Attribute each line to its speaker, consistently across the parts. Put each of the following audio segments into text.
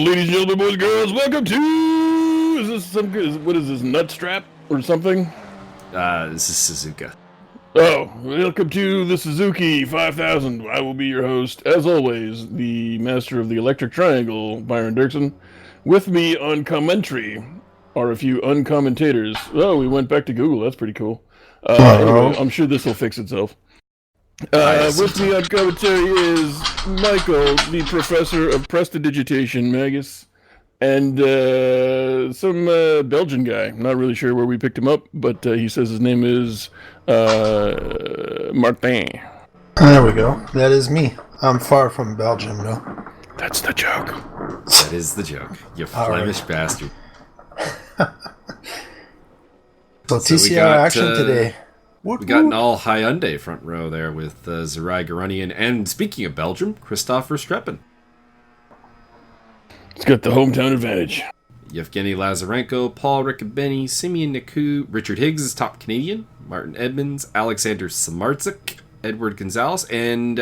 Speaker 1: Ladies and gentlemen, boys and girls, welcome to... what is this, nut strap or something?
Speaker 2: This is Suzuka.
Speaker 1: Oh, welcome to the Suzuki 5000. I will be your host, as always, the master of the electric triangle, Byron Dirksen. With me on commentary are a few uncommentators. Oh, we went back to Google. That's pretty cool. Anyway, I'm sure this will fix itself. With me on commentary is Michael, the professor of prestidigitation, Magus, and some Belgian guy. Not really sure where we picked him up, but he says his name is Martin.
Speaker 3: There we go. That is me. I'm far from Belgium, though.
Speaker 1: That's the joke.
Speaker 2: That is the joke. You Flemish bastard.
Speaker 3: So TCR action today.
Speaker 2: We got an all Hyundai front row there with Zerai Garunian, and speaking of Belgium, Christopher Streppen.
Speaker 1: It's got the hometown advantage.
Speaker 2: Yevgeny Lazarenko, Paul Riccobeni, Simeon Naku, Richard Higgs is top Canadian, Martin Edmonds, Alexander Samardzic, Edward Gonzalez, and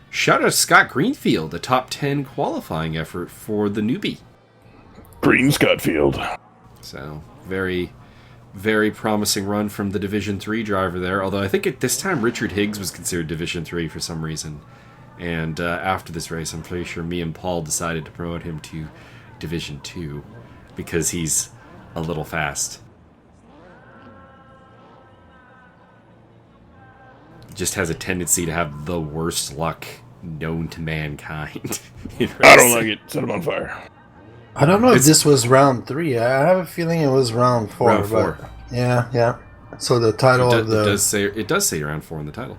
Speaker 2: shout out to Scott Greenfield, a top 10 qualifying effort for the newbie.
Speaker 1: Green Scottfield.
Speaker 2: So, very promising run from the Division 3 driver there, although I think at this time Richard Higgs was considered Division 3 for some reason. And after this race, I'm pretty sure me and Paul decided to promote him to Division 2 because he's a little fast. Just has a tendency to have the worst luck known to mankind.
Speaker 1: I don't like it. Set him on fire.
Speaker 3: I don't know if this was round 3. I have a feeling it was round 4.
Speaker 2: Round 4.
Speaker 3: But yeah. So the title of the...
Speaker 2: It does say round 4 in the title.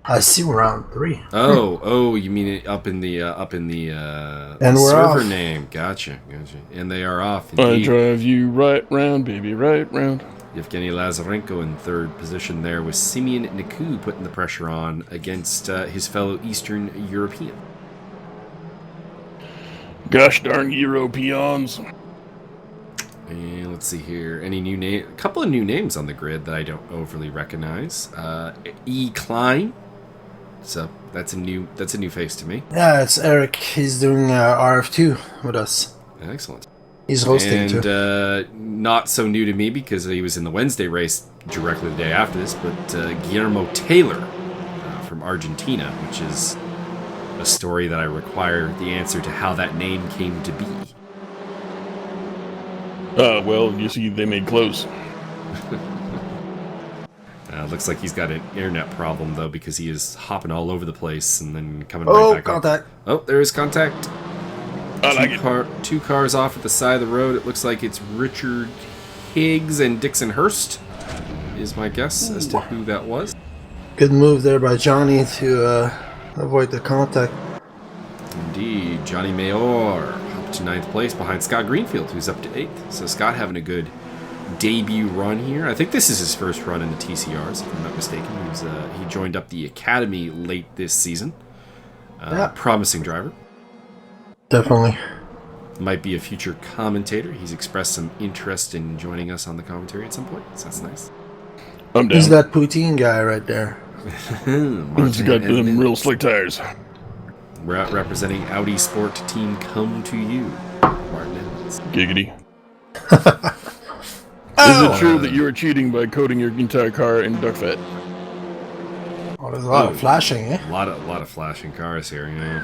Speaker 3: I see round 3.
Speaker 2: Oh, you mean it up in the
Speaker 3: and we're
Speaker 2: server
Speaker 3: off.
Speaker 2: Name? Gotcha. And they are off.
Speaker 1: I
Speaker 2: Indeed.
Speaker 1: drive you right round, baby, right round.
Speaker 2: Yevgeny Lazarenko in third position there, with Simeon Naku putting the pressure on against his fellow Eastern European.
Speaker 1: Gosh darn Europeans.
Speaker 2: And let's see here. Any new name? A couple of new names on the grid that I don't overly recognize. E. Klein. So that's a new face to me.
Speaker 3: Yeah, it's Eric. He's doing RF2 with us.
Speaker 2: Excellent.
Speaker 3: He's hosting too.
Speaker 2: And not so new to me because he was in the Wednesday race directly the day after this, but Guillermo Taylor from Argentina, which is a story that I require the answer to how that name came to be.
Speaker 1: Well, you see, they made clothes.
Speaker 2: Looks like he's got an internet problem, though, because he is hopping all over the place and then coming right back
Speaker 3: contact.
Speaker 2: up. Oh, there is contact.
Speaker 1: I like it.
Speaker 2: Two cars off at the side of the road. It looks like it's Richard Higgs and Dixon Hurst, is my guess as to who that was.
Speaker 3: Good move there by Johnny to avoid the contact.
Speaker 2: Indeed. Johnny Mayor up to 9th place behind Scott Greenfield, who's up to 8th. So Scott having a good debut run here. I think this is his first run in the TCRs, if I'm not mistaken. He joined up the Academy late this season. Promising driver.
Speaker 3: Definitely.
Speaker 2: Might be a future commentator. He's expressed some interest in joining us on the commentary at some point, so that's nice.
Speaker 1: I'm down.
Speaker 3: Who's that poutine guy right there?
Speaker 1: He's got them real slick tires.
Speaker 2: We're out representing Audi Sport Team Come To You, Martin Edmonds.
Speaker 1: Giggity. Is it true that you are cheating by coating your entire car in duck fat?
Speaker 3: Oh, there's a lot of flashing, eh?
Speaker 2: A lot of flashing cars here, you know.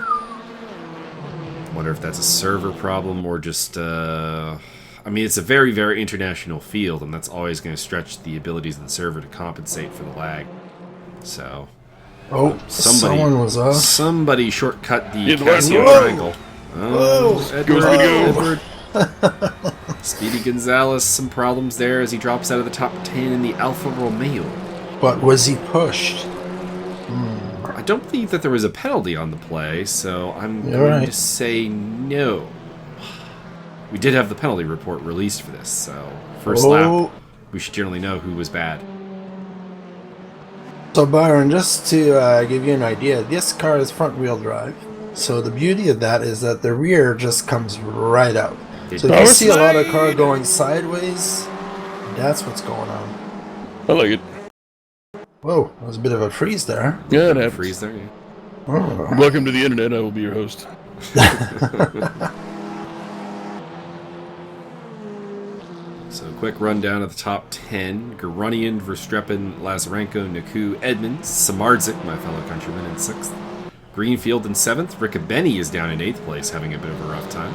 Speaker 2: Wonder if that's a server problem or just, I mean, it's a very, very international field, and that's always going to stretch the abilities of the server to compensate for the lag. So,
Speaker 3: someone was off.
Speaker 2: Somebody shortcut the
Speaker 1: Edward.
Speaker 2: Casio
Speaker 1: Whoa.
Speaker 2: triangle.
Speaker 1: Whoa.
Speaker 2: Edward. Speedy Gonzalez, some problems there as he drops out of the top 10 in the Alfa Romeo.
Speaker 3: But was he pushed?
Speaker 2: I don't believe that there was a penalty on the play, so I'm going to say no. We did have the penalty report released for this, so first lap, we should generally know who was bad.
Speaker 3: So Byron, just to give you an idea, this car is front-wheel drive. So the beauty of that is that the rear just comes right out. So if you see a lot of car going sideways, that's what's going on.
Speaker 1: I like it.
Speaker 3: Whoa, that was a bit of a freeze there.
Speaker 1: Yeah, it happens.
Speaker 2: Freeze there, yeah.
Speaker 3: Oh.
Speaker 1: Welcome to the internet. I will be your host.
Speaker 2: So, quick rundown of the top 10. Garunian, Verstappen, Lazarenko, Naku, Edmonds, Samardzik, my fellow countryman, in 6th. Greenfield in 7th. Riccobeni is down in 8th place, having a bit of a rough time.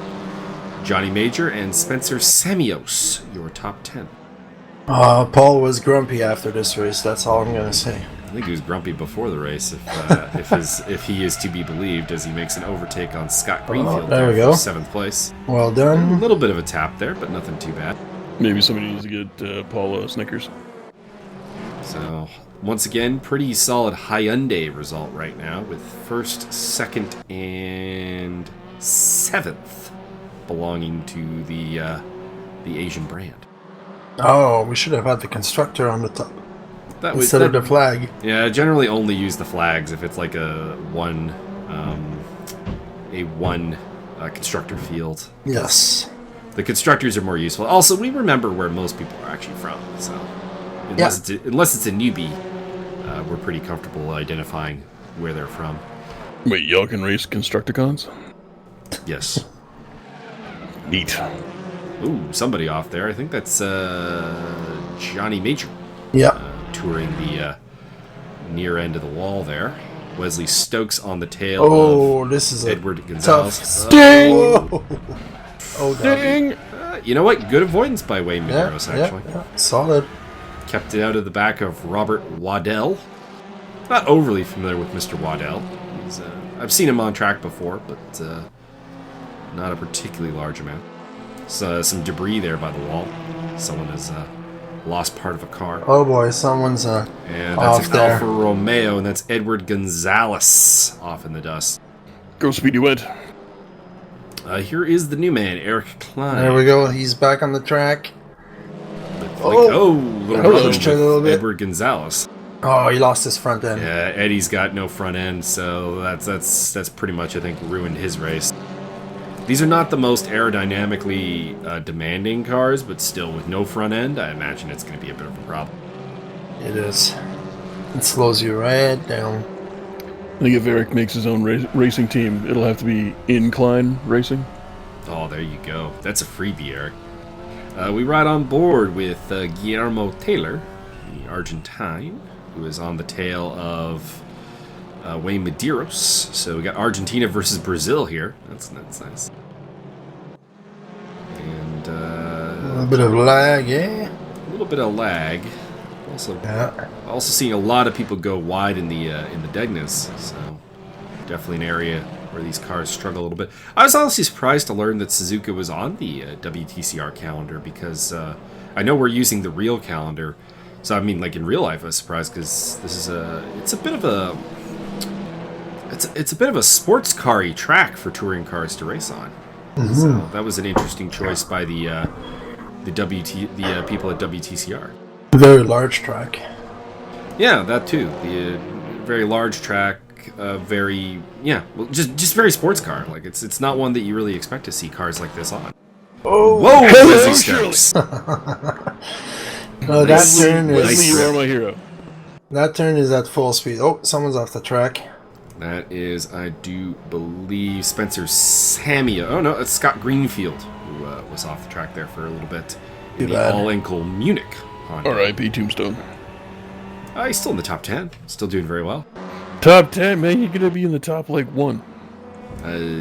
Speaker 2: Johnny Major and Spencer Samios, your top 10.
Speaker 3: Paul was grumpy after this race. That's all I'm gonna say.
Speaker 2: I think he was grumpy before the race, if he is to be believed, as he makes an overtake on Scott Greenfield.
Speaker 3: There we go.
Speaker 2: 7th place.
Speaker 3: Well
Speaker 2: A
Speaker 3: done.
Speaker 2: little bit of a tap there, but nothing too bad.
Speaker 1: Maybe somebody needs to get Paul Snickers.
Speaker 2: So, once again, pretty solid Hyundai result right now, with 1st, 2nd, and 7th belonging to the Asian brand.
Speaker 3: Oh, we should have had the constructor on the top
Speaker 2: That
Speaker 3: instead of the flag.
Speaker 2: Yeah, I generally only use the flags if it's like a one constructor field.
Speaker 3: Yes.
Speaker 2: The constructors are more useful. Also, we remember where most people are actually from, so unless it's a newbie, we're pretty comfortable identifying where they're from.
Speaker 1: Wait, y'all can race Constructicons?
Speaker 2: Yes.
Speaker 1: Neat.
Speaker 2: Ooh, somebody off there. I think that's Johnny Major.
Speaker 3: Yep.
Speaker 2: Touring the near end of the wall there. Wesley Stokes on the tail
Speaker 3: Oh,
Speaker 2: of
Speaker 3: this is a
Speaker 2: Edward
Speaker 3: tough
Speaker 2: Gonzalez.
Speaker 1: Ding!
Speaker 3: Whoa. Oh, God.
Speaker 1: Ding!
Speaker 2: You know what? Good avoidance by Wayne Medeiros, actually.
Speaker 3: Yeah. Solid.
Speaker 2: Kept it out of the back of Robert Waddell. Not overly familiar with Mr. Waddell. I've seen him on track before, but not a particularly large amount. So, some debris there by the wall. Someone has lost part of a car.
Speaker 3: Oh boy, someone's
Speaker 2: And
Speaker 3: off
Speaker 2: that's an
Speaker 3: there.
Speaker 2: Alfa Romeo, and that's Edward Gonzalez off in the dust.
Speaker 1: Go Speedy Wet.
Speaker 2: Here is the new man, Eric Klein.
Speaker 3: There we go. He's back on the track.
Speaker 2: Little
Speaker 1: Hello.
Speaker 2: run
Speaker 3: Pushed it a little
Speaker 2: with
Speaker 3: bit.
Speaker 2: Edward Gonzalez.
Speaker 3: Oh, he lost his front end.
Speaker 2: Yeah, Eddie's got no front end, so that's pretty much, I think, ruined his race. These are not the most aerodynamically demanding cars, but still, with no front end, I imagine it's going to be a bit of a problem.
Speaker 3: It is. It slows you right down.
Speaker 1: I think if Eric makes his own racing team, it'll have to be Incline Racing.
Speaker 2: Oh, there you go. That's a freebie, Eric. We ride on board with Guillermo Taylor, the Argentine, who is on the tail of Wayne Medeiros. So we got Argentina versus Brazil here. That's nice. And
Speaker 3: A little bit of lag, yeah?
Speaker 2: a little bit of lag. Also seeing a lot of people go wide in the Degnas. So definitely an area where these cars struggle a little bit. I was honestly surprised to learn that Suzuka was on the WTCR calendar, because I know we're using the real calendar. So I mean, like in real life, I was surprised because this is it's a bit of a sports car-y track for touring cars to race on.
Speaker 3: Mm-hmm.
Speaker 2: So that was an interesting choice by the people at WTCR.
Speaker 3: Very large track.
Speaker 2: Yeah, that too. The very large track, just very sports car. Like it's not one that you really expect to see cars like this on.
Speaker 3: Oh,
Speaker 2: Whoa,
Speaker 1: hello,
Speaker 2: Wesley Stokes.
Speaker 3: no, that turn
Speaker 1: Wesley,
Speaker 3: is
Speaker 1: you are my hero.
Speaker 3: that turn is at full speed. Oh, someone's off the track.
Speaker 2: That is, I do believe, Spencer Samia. Oh no, it's Scott Greenfield who was off the track there for a little bit in
Speaker 3: Too
Speaker 2: the
Speaker 3: bad.
Speaker 2: all-ankle Munich Honda.
Speaker 1: R.I.P. Tombstone.
Speaker 2: He's still in the top 10. Still doing very well.
Speaker 1: Top 10, man. You're going to be in the top, like, 1.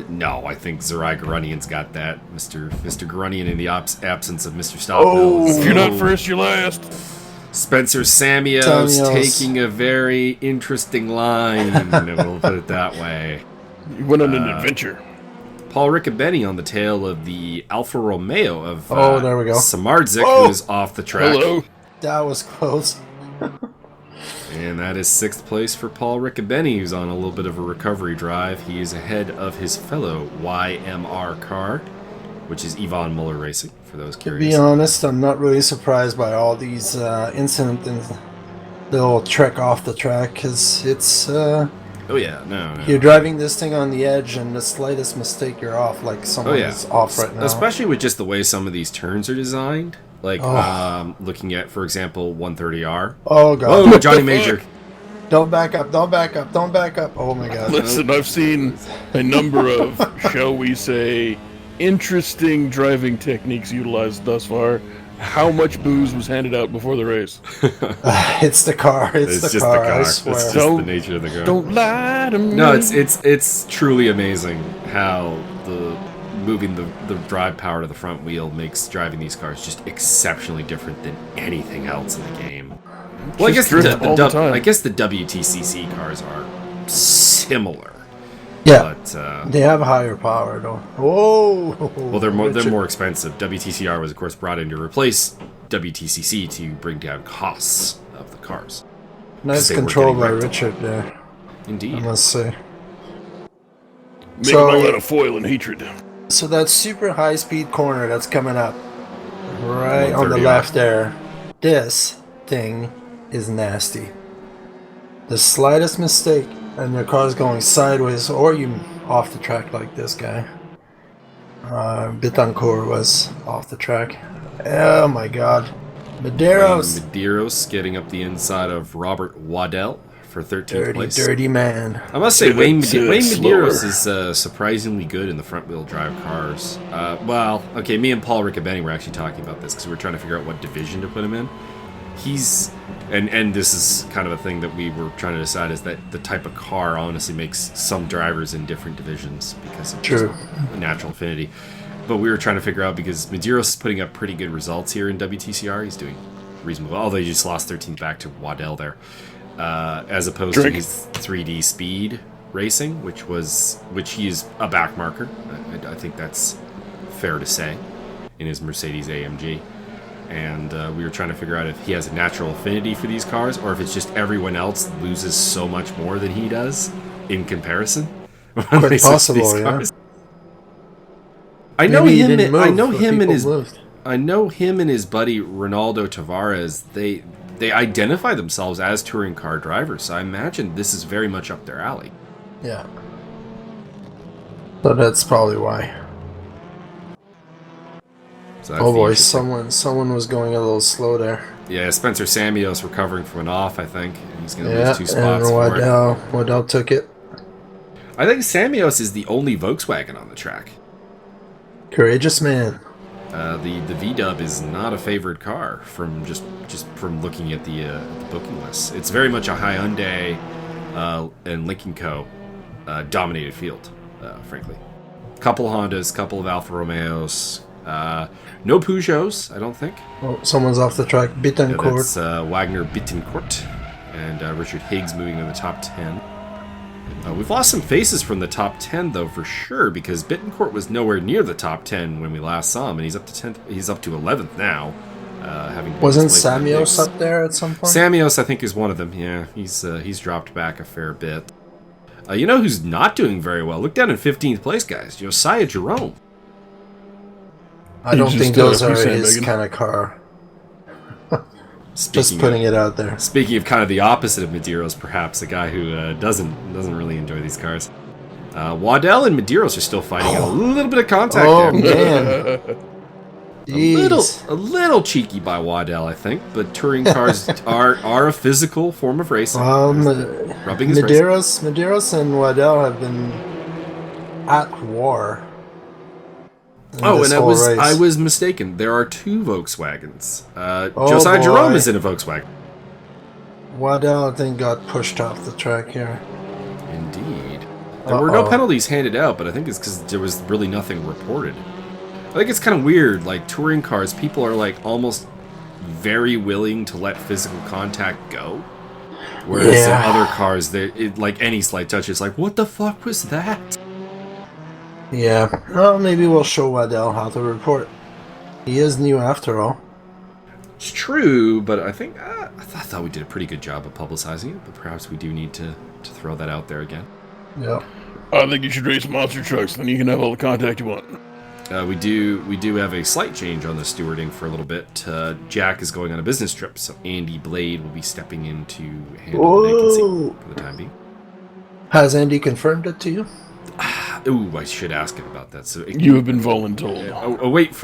Speaker 2: No, I think Zerai Garunian's got that. Mr. Garunian in the absence of Mr. Stoppel.
Speaker 3: Oh.
Speaker 1: If you're not first, you're last.
Speaker 2: Spencer Samios
Speaker 3: Samios.
Speaker 2: taking a very interesting line. We'll put it that way.
Speaker 1: You went on an adventure.
Speaker 2: Paul Riccobeni on the tail of the Alfa Romeo of
Speaker 3: there we go.
Speaker 2: Samardzik,
Speaker 3: Oh.
Speaker 2: who is off the track.
Speaker 1: Hello.
Speaker 3: That was close.
Speaker 2: And that is 6th place for Paul Riccobeni, who's on a little bit of a recovery drive. He is ahead of his fellow YMR car, which is Yvonne Muller Racing, for those
Speaker 3: To
Speaker 2: curious.
Speaker 3: be honest, I'm not really surprised by all these incidents and the little trek off the track, because it's
Speaker 2: Oh yeah, no.
Speaker 3: you're driving this thing on the edge, and the slightest mistake, you're off. Like someone is off right now.
Speaker 2: Especially with just the way some of these turns are designed. Like, looking at, for example, 130R.
Speaker 3: Oh god.
Speaker 2: Oh, Johnny Major.
Speaker 3: Don't back up. Don't back up. Don't back up. Oh my god.
Speaker 1: Listen, I've seen a number of, shall we say, interesting driving techniques utilized thus far. How much booze was handed out before the race?
Speaker 3: It's the car. It's the
Speaker 2: just
Speaker 3: car.
Speaker 2: the car.
Speaker 3: I
Speaker 2: It's
Speaker 3: swear.
Speaker 2: just the nature of the car.
Speaker 1: Don't lie to me.
Speaker 2: No, it's truly amazing how moving the drive power to the front wheel makes driving these cars just exceptionally different than anything else in the game. Well, I guess I guess the WTCC cars are similar.
Speaker 3: Yeah,
Speaker 2: but
Speaker 3: they have higher power though. Whoa!
Speaker 2: well, they're more expensive. WTCR was of course brought in to replace WTCC to bring down costs of the cars.
Speaker 3: Nice control by Richard there.
Speaker 2: Indeed,
Speaker 3: I must say.
Speaker 1: Make them all out of foil and hatred.
Speaker 3: So that super high speed corner that's coming up, right on the
Speaker 2: 130
Speaker 3: left there. This thing is nasty. The slightest mistake and your car's going sideways, or you off the track like this guy. Betancourt was off the track. Oh my god. Medeiros.
Speaker 2: Medeiros getting up the inside of Robert Waddell for 13th place.
Speaker 3: Dirty man.
Speaker 2: I must say, Wayne
Speaker 1: slower.
Speaker 2: Medeiros is surprisingly good in the front-wheel drive cars. Well, okay, me and Paul Riccobetti were actually talking about this because we were trying to figure out what division to put him in. He's... And this is kind of a thing that we were trying to decide, is that the type of car honestly makes some drivers in different divisions because of just natural affinity. But we were trying to figure out, because Medeiros is putting up pretty good results here in WTCR. He's doing reasonably well, although he just lost 13th back to Waddell there. As opposed to his 3D speed racing, which he is a back marker. I think that's fair to say, in his Mercedes AMG. And we were trying to figure out if he has a natural affinity for these cars, or if it's just everyone else loses so much more than he does in comparison.
Speaker 3: Quite possible, yeah.
Speaker 2: I know him and his buddy Ronaldo Tavares. They identify themselves as touring car drivers, so I imagine this is very much up their alley.
Speaker 3: Yeah. So that's probably why.
Speaker 2: So
Speaker 3: oh boy, someone was going a little slow there.
Speaker 2: Yeah, Spencer Samios recovering from an off, I think. He's going to lose 2 spots
Speaker 3: and
Speaker 2: for it.
Speaker 3: Waddell took it.
Speaker 2: I think Samios is the only Volkswagen on the track.
Speaker 3: Courageous man.
Speaker 2: The V-Dub is not a favored car from just from looking at the booking list. It's very much a Hyundai and Lincoln Co. Dominated field, frankly. Couple Hondas, couple of Alfa Romeos. No Peugeots, I don't think.
Speaker 3: Oh, someone's off the track. Betancourt.
Speaker 2: Yeah, that's Wagner Betancourt. And Richard Higgs moving to the top 10. We've lost some faces from the top 10, though, for sure, because Betancourt was nowhere near the top 10 when we last saw him, and he's up to 10th. He's up to 11th now.
Speaker 3: Wasn't Samios up there at some point?
Speaker 2: Samios, I think, is one of them. Yeah, he's dropped back a fair bit. You know who's not doing very well? Look down in 15th place, guys. Josiah Jerome.
Speaker 3: I don't think those are his kind of car. Just putting it out there.
Speaker 2: Speaking of kind of the opposite of Medeiros, perhaps, a guy who doesn't really enjoy these cars. Waddell and Medeiros are still fighting a little bit of contact there.
Speaker 3: Oh, man.
Speaker 2: A little cheeky by Waddell, I think, but touring cars are a physical form of racing.
Speaker 3: Rubbing his Medeiros and Waddell have been at war.
Speaker 2: Oh, and I was mistaken. There are 2 Volkswagens. Josiah Jerome is in a Volkswagen.
Speaker 3: Waddell, I think, got pushed off the track here.
Speaker 2: Indeed. There were no penalties handed out, but I think it's because there was really nothing reported. I think it's kind of weird. Like, touring cars, people are like almost very willing to let physical contact go. Whereas in other cars, like any slight touch, it's like, what the fuck was that?
Speaker 3: Yeah, well, maybe we'll show Waddell how to report. He is new after all.
Speaker 2: It's true, but I think I thought we did a pretty good job of publicizing it, but perhaps we do need to throw that out there again.
Speaker 3: Yeah.
Speaker 1: I think you should race monster trucks, then you can have all the contact you want.
Speaker 2: We do have a slight change on the stewarding for a little bit. Jack is going on a business trip, so Andy Blade will be stepping in to handle the vacancy for the time being.
Speaker 3: Has Andy confirmed it to you?
Speaker 2: Ooh, I should ask him about that. So
Speaker 1: you have been voluntold.
Speaker 2: Await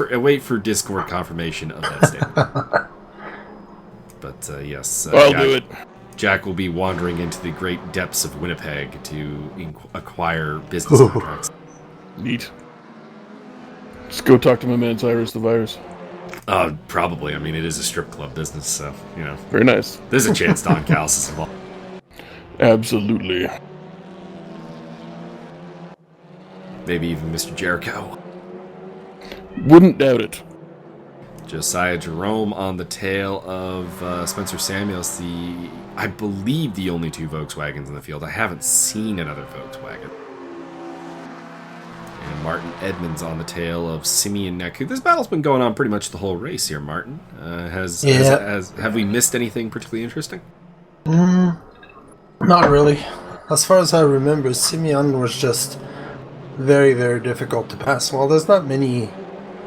Speaker 2: for Discord confirmation of that statement. But yes,
Speaker 1: I'll do it.
Speaker 2: Jack will be wandering into the great depths of Winnipeg to acquire business contracts.
Speaker 1: Neat. Just go talk to my man Cyrus the Virus.
Speaker 2: Probably. I mean, it is a strip club business, so,
Speaker 1: Very nice.
Speaker 2: There's a chance Don Callis is involved.
Speaker 1: Absolutely.
Speaker 2: Maybe even Mr. Jericho.
Speaker 1: Wouldn't doubt it.
Speaker 2: Josiah Jerome on the tail of Spencer Samuels, I believe the only 2 Volkswagens in the field. I haven't seen another Volkswagen. And Martin Edmonds on the tail of Simeon Naku. This battle's been going on pretty much the whole race here, Martin. Have we missed anything particularly interesting?
Speaker 3: Not really. As far as I remember, Simeon was just very, very difficult to pass. Well, there's not many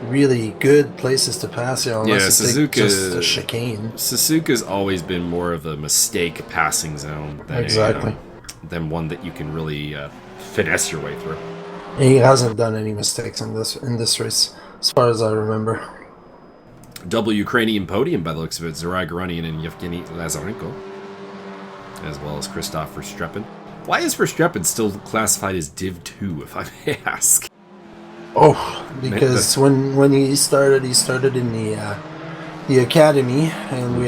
Speaker 3: really good places to pass here unless you take just a chicane.
Speaker 2: Suzuka's always been more of a mistake passing zone than than one that you can really finesse your way through.
Speaker 3: He hasn't done any mistakes in this race, as far as I remember.
Speaker 2: Double Ukrainian podium by the looks of it, Zarai Garunian and Yevgeny Lazarenko, as well as Christoph Verstappen. Why is Verstappen still classified as Div 2, if I may ask?
Speaker 3: Oh, because when he started in the academy, and we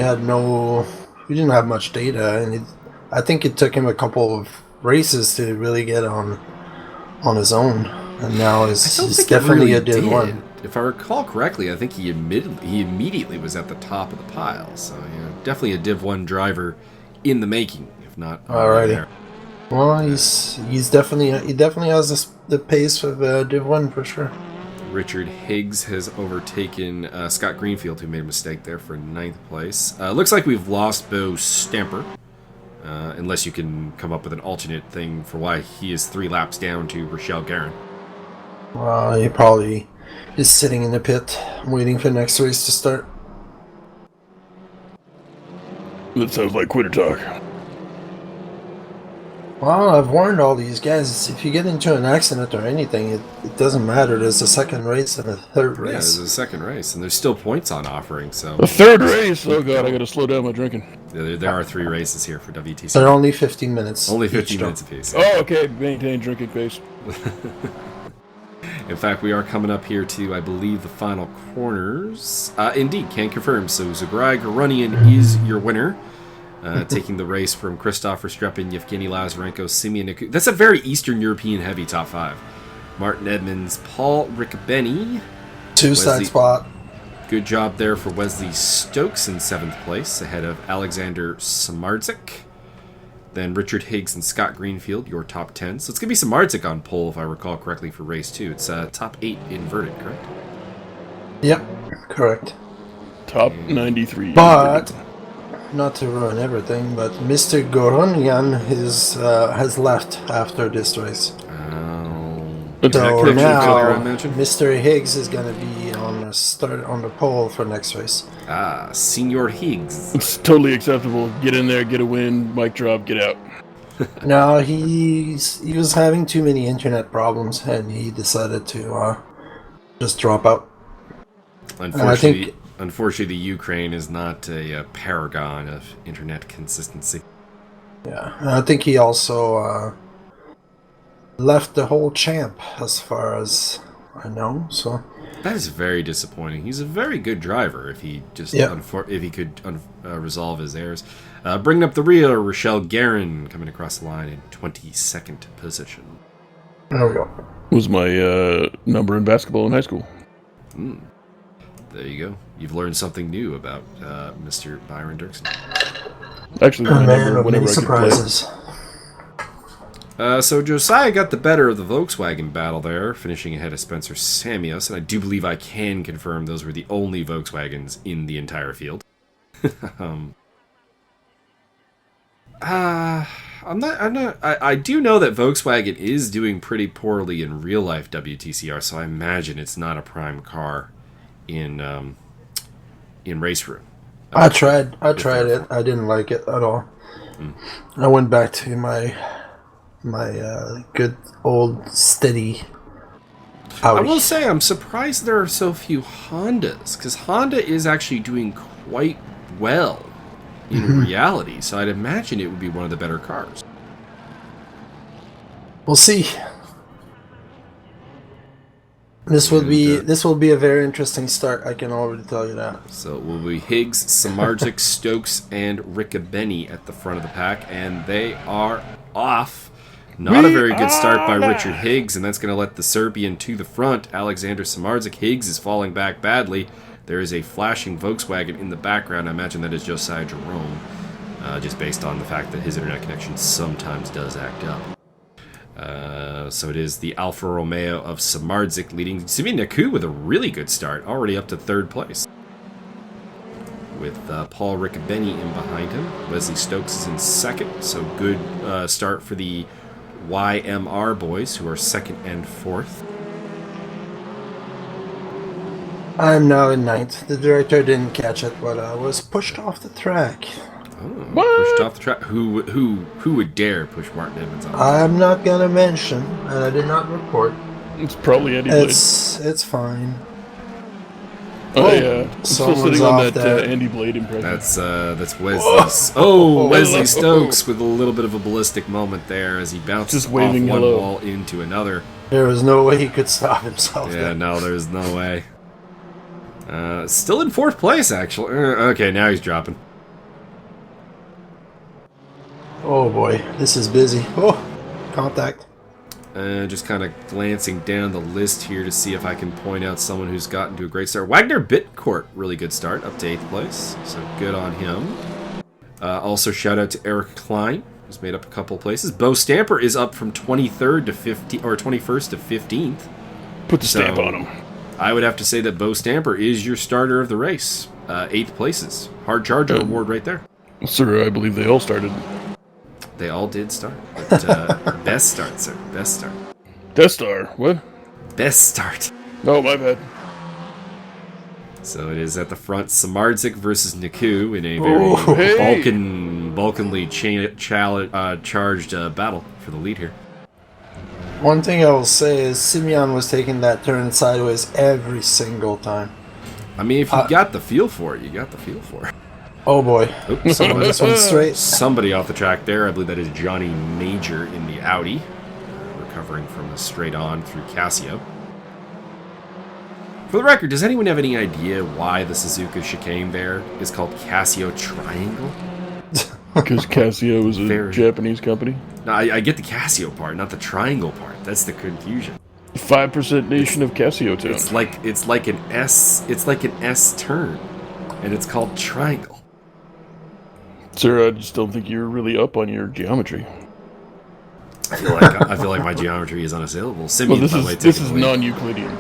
Speaker 3: didn't have much data, and I think it took him a couple of races to really get on his own, and now he's definitely a Div 1.
Speaker 2: If I recall correctly, I think he immediately was at the top of the pile, so definitely a Div 1 driver in the making, if not already there.
Speaker 3: Well, he definitely has the pace of Div 1 for sure.
Speaker 2: Richard Higgs has overtaken Scott Greenfield, who made a mistake there for 9th place. Looks like we've lost Bo Stamper, unless you can come up with an alternate thing for why he is 3 laps down to Rochelle Guerin.
Speaker 3: Well, he probably is sitting in the pit, waiting for the next race to start.
Speaker 1: That sounds like quitter talk.
Speaker 3: Well, I've warned all these guys, if you get into an accident or anything, it doesn't matter. There's a second race and a third race.
Speaker 2: Yeah, there's a second race, and there's still points on offering, so...
Speaker 1: A third race? Oh god, I gotta slow down my drinking.
Speaker 2: There are 3 races here for WTC.
Speaker 3: They're only 15 minutes.
Speaker 2: Only 15 minutes apiece.
Speaker 1: Oh, okay, maintain drinking pace.
Speaker 2: In fact, we are coming up here to, I believe, the final corners. Indeed, can confirm. So Zagai Garunian is your winner. Taking the race from Christoph Verstappen, Yevgeny Lazarenko, Simeon Naku. That's a very Eastern European heavy top 5. Martin Edmonds, Paul Riccobeni.
Speaker 3: 2 side spot.
Speaker 2: Good job there for Wesley Stokes in 7th place, ahead of Alexander Samardzik. Then Richard Higgs and Scott Greenfield, your top 10. So it's going to be Samardzik on pole, if I recall correctly, for race 2. It's top 8 inverted, correct?
Speaker 3: Yep, correct.
Speaker 1: Top 93.
Speaker 3: But... not to ruin everything, but Mr. Goronian has left after this race. So now Mr. Higgs is going to be on the pole for next race.
Speaker 2: Senior Higgs.
Speaker 1: It's totally acceptable. Get in there, get a win, mic drop, get out.
Speaker 3: No, he was having too many internet problems, and he decided to just drop out.
Speaker 2: Unfortunately, the Ukraine is not a paragon of internet consistency.
Speaker 3: Yeah, and I think he also left the whole champ, as far as I know. So
Speaker 2: that is very disappointing. He's a very good driver if he just if he could resolve his errors. Bringing up the rear, Rochelle Guerin coming across the line in 22nd position.
Speaker 3: There we go.
Speaker 1: Was my number in basketball in high school.
Speaker 2: There you go. You've learned something new about Mr. Byron Dirksen.
Speaker 1: Actually,
Speaker 3: a man of many surprises.
Speaker 2: So Josiah got the better of the Volkswagen battle there, finishing ahead of Spencer Samuels, and I do believe I can confirm those were the only Volkswagens in the entire field. I do know that Volkswagen is doing pretty poorly in real life WTCR, so I imagine it's not a prime car in Raceroom.
Speaker 3: I tried it. I didn't like it at all. I went back to my good old steady Audi.
Speaker 2: I will say I'm surprised there are so few Hondas, because Honda is actually doing quite well in reality, so I'd imagine it would be one of the better cars.
Speaker 3: We'll see. This will be a very interesting start. I can already tell you that.
Speaker 2: So it will be Higgs, Samardzic, Stokes, and Riccobeni at the front of the pack, and they are off. Not a very good start by Richard Higgs, and that's going to let the Serbian to the front. Alexander Samardzic. Higgs is falling back badly. There is a flashing Volkswagen in the background. I imagine that is Josiah Jerome, just based on the fact that his internet connection sometimes does act up. So it is the Alfa Romeo of Samardzic leading Simeon Naku with a really good start, already up to third place. With Paul Riccobeni in behind him. Wesley Stokes is in second, so good start for the YMR boys, who are second and fourth.
Speaker 3: I'm now in ninth. The director didn't catch it, but I was pushed off the track.
Speaker 2: Oh, pushed off the track. Who would dare push Martin Evans off?
Speaker 3: I'm not gonna mention, and I did not report.
Speaker 1: It's probably Andy Blade.
Speaker 3: It's fine.
Speaker 1: Oh yeah, I'm still
Speaker 3: someone's
Speaker 1: sitting on
Speaker 3: off
Speaker 1: that
Speaker 3: there.
Speaker 1: Andy Blade impression.
Speaker 2: That's Wesley. Wesley Stokes with a little bit of a ballistic moment there as he bounces
Speaker 1: Just waving
Speaker 2: off one
Speaker 1: hello.
Speaker 2: wall into another.
Speaker 3: There was no way he could stop himself.
Speaker 2: Yeah,
Speaker 3: there.
Speaker 2: no, there's no way. Still in fourth place, actually. Okay, now he's dropping.
Speaker 3: Oh boy, this is busy. Oh, contact.
Speaker 2: Just kind of glancing down the list here to see if I can point out someone who's gotten to a great start. Wagner Bitcourt, really good start, up to 8th place, so good on him. Also, shout out to Eric Klein, who's made up a couple places. Bo Stamper is up from 23rd to 21st to 15th.
Speaker 1: Put the stamp on him.
Speaker 2: I would have to say that Bo Stamper is your starter of the race. 8th places. Hard charger award right there.
Speaker 1: Sir, I believe they all started.
Speaker 2: They all did start. But, best start, sir. Best start.
Speaker 1: Death Star, what?
Speaker 2: Best start.
Speaker 1: Oh, my bad.
Speaker 2: So it is at the front, Samardzic versus Naku in a very Balkanly charged battle for the lead here.
Speaker 3: One thing I will say is Simeon was taking that turn sideways every single time.
Speaker 2: I mean, if you got the feel for it, you got the feel for it.
Speaker 3: Oh boy.
Speaker 2: Oops,
Speaker 3: This one's straight.
Speaker 2: somebody off the track there. I believe that is Johnny Major in the Audi, recovering from a straight-on through Casio. For the record, does anyone have any idea why the Suzuka chicane there is called Casio Triangle?
Speaker 1: Because Casio is a Japanese company.
Speaker 2: No, I get the Casio part, not the triangle part. That's the confusion.
Speaker 1: 5% nation of Casio town.
Speaker 2: It's like an S turn, and it's called triangle.
Speaker 1: Sir, I just don't think you're really up on your geometry.
Speaker 2: I feel like my geometry is unassailable. Simeon,
Speaker 1: Well, this is non-Euclidean.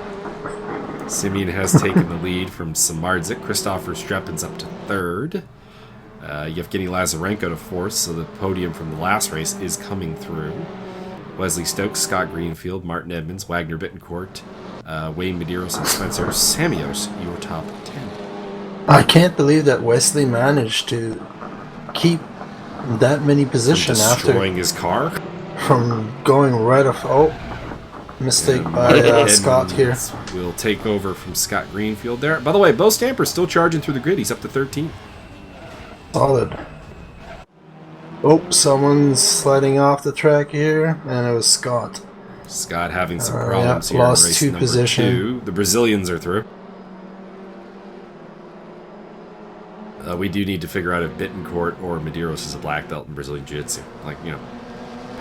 Speaker 2: Simeon has taken the lead from Samardzic. Christopher Streppin's up to third. Yevgeny Lazarenko to fourth, so the podium from the last race is coming through. Wesley Stokes, Scott Greenfield, Martin Edmonds, Wagner Bittencourt, Wayne Medeiros, and Spencer Samios, your top 10.
Speaker 3: I can't believe that Wesley managed to keep that many positions after
Speaker 2: destroying his car.
Speaker 3: From going right off. Oh, mistake by Scott here.
Speaker 2: Will take over from Scott Greenfield there. By the way, Bo Stamper's still charging through the grid. He's up to 13.
Speaker 3: Solid. Oh, someone's sliding off the track here, and it was Scott.
Speaker 2: Scott having some problems here.
Speaker 3: Lost
Speaker 2: in race
Speaker 3: 2
Speaker 2: number
Speaker 3: position.
Speaker 2: 2. The Brazilians are through. We do need to figure out if Bittencourt or Medeiros is a black belt in Brazilian Jiu-Jitsu.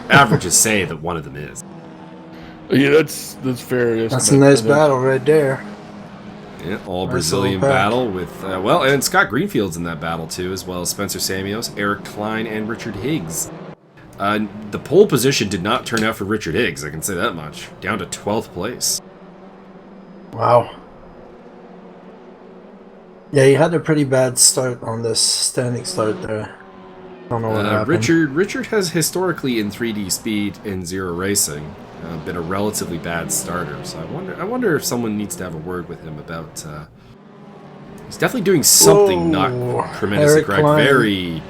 Speaker 2: Averages say that one of them is.
Speaker 1: Yeah, that's fair.
Speaker 3: That's a nice battle right there.
Speaker 2: Yeah, all Brazilian battle with, and Scott Greenfield's in that battle too, as well as Spencer Samios, Eric Klein, and Richard Higgs. The pole position did not turn out for Richard Higgs, I can say that much. Down to 12th place.
Speaker 3: Wow. Yeah, he had a pretty bad start on this standing start there. I don't know what happened.
Speaker 2: Richard has historically in 3D Speed and Zero Racing been a relatively bad starter, so I wonder if someone needs to have a word with him about. He's definitely doing something not tremendously correct.
Speaker 3: Klein.
Speaker 2: Very,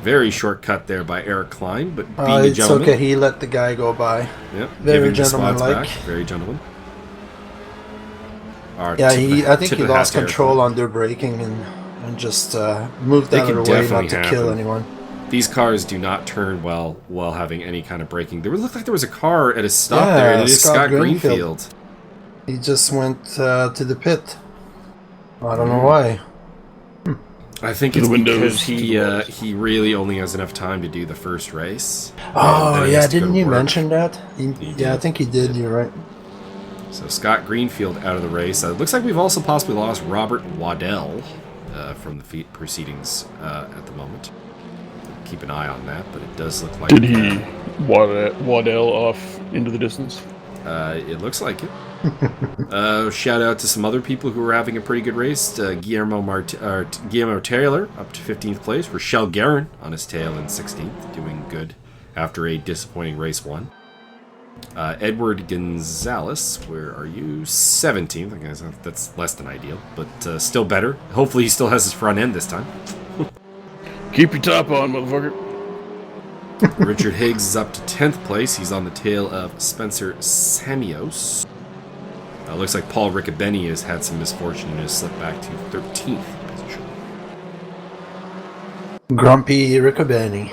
Speaker 2: very short cut there by Eric Klein, but being a
Speaker 3: it's
Speaker 2: gentleman.
Speaker 3: okay. He let the guy go by.
Speaker 2: Yep,
Speaker 3: Very
Speaker 2: giving the spots
Speaker 3: gentlemanlike.
Speaker 2: back. Very gentleman.
Speaker 3: I think he lost control on their braking and and just moved
Speaker 2: They
Speaker 3: out of
Speaker 2: could
Speaker 3: the way
Speaker 2: definitely
Speaker 3: not to kill
Speaker 2: happen.
Speaker 3: anyone.
Speaker 2: These cars do not turn well while having any kind of braking. There looked like there was a car at a stop there, and it is Scott Greenfield.
Speaker 3: He just went to the pit. I don't know why.
Speaker 2: I think it's because he really only has enough time to do the first race.
Speaker 3: Oh, yeah, didn't you mention that? Yeah, I think he did, you're right.
Speaker 2: So Scott Greenfield out of the race. It looks like we've also possibly lost Robert Waddell from the proceedings at the moment. Keep an eye on that, but it does look like...
Speaker 1: Did he Waddell off into the distance?
Speaker 2: It looks like it. Shout out to some other people who are having a pretty good race. Guillermo Taylor up to 15th place. Rochelle Guerin on his tail in 16th, doing good after a disappointing race 1. Edward Gonzalez, where are you? 17th. I guess that's less than ideal, but still better. Hopefully he still has his front end this time.
Speaker 1: Keep your top on, motherfucker.
Speaker 2: Richard Higgs is up to 10th place. He's on the tail of Spencer Samios. Looks like Paul Riccobeni has had some misfortune and has slipped back to 13th position.
Speaker 3: Grumpy Riccobeni.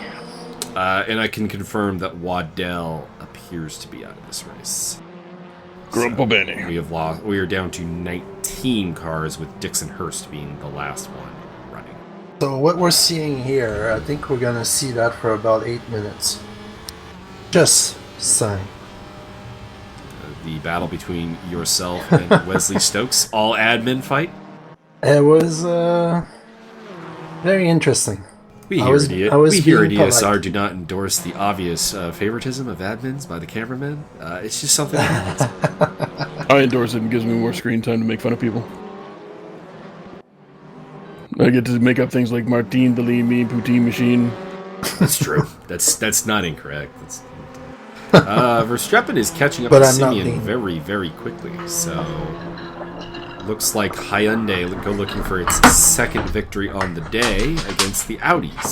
Speaker 2: And I can confirm that Waddell appears to be out of this race.
Speaker 1: Grumpy.
Speaker 2: We are down to 19 cars, with Dixon Hurst being the last one running.
Speaker 3: So what we're seeing here, I think we're going to see that for about 8 minutes. Just saying.
Speaker 2: The battle between yourself and Wesley Stokes, all admin fight.
Speaker 3: It was very interesting.
Speaker 2: We here at ESR do not endorse the obvious favoritism of admins by the cameramen. It's just something that happens.
Speaker 1: I endorse it and gives me more screen time to make fun of people. I get to make up things like Martine, the lean mean poutine machine.
Speaker 2: That's true. That's not incorrect. Verstappen is catching up to Simeon very, very quickly. So looks like Hyundai go looking for its second victory on the day against the Audis.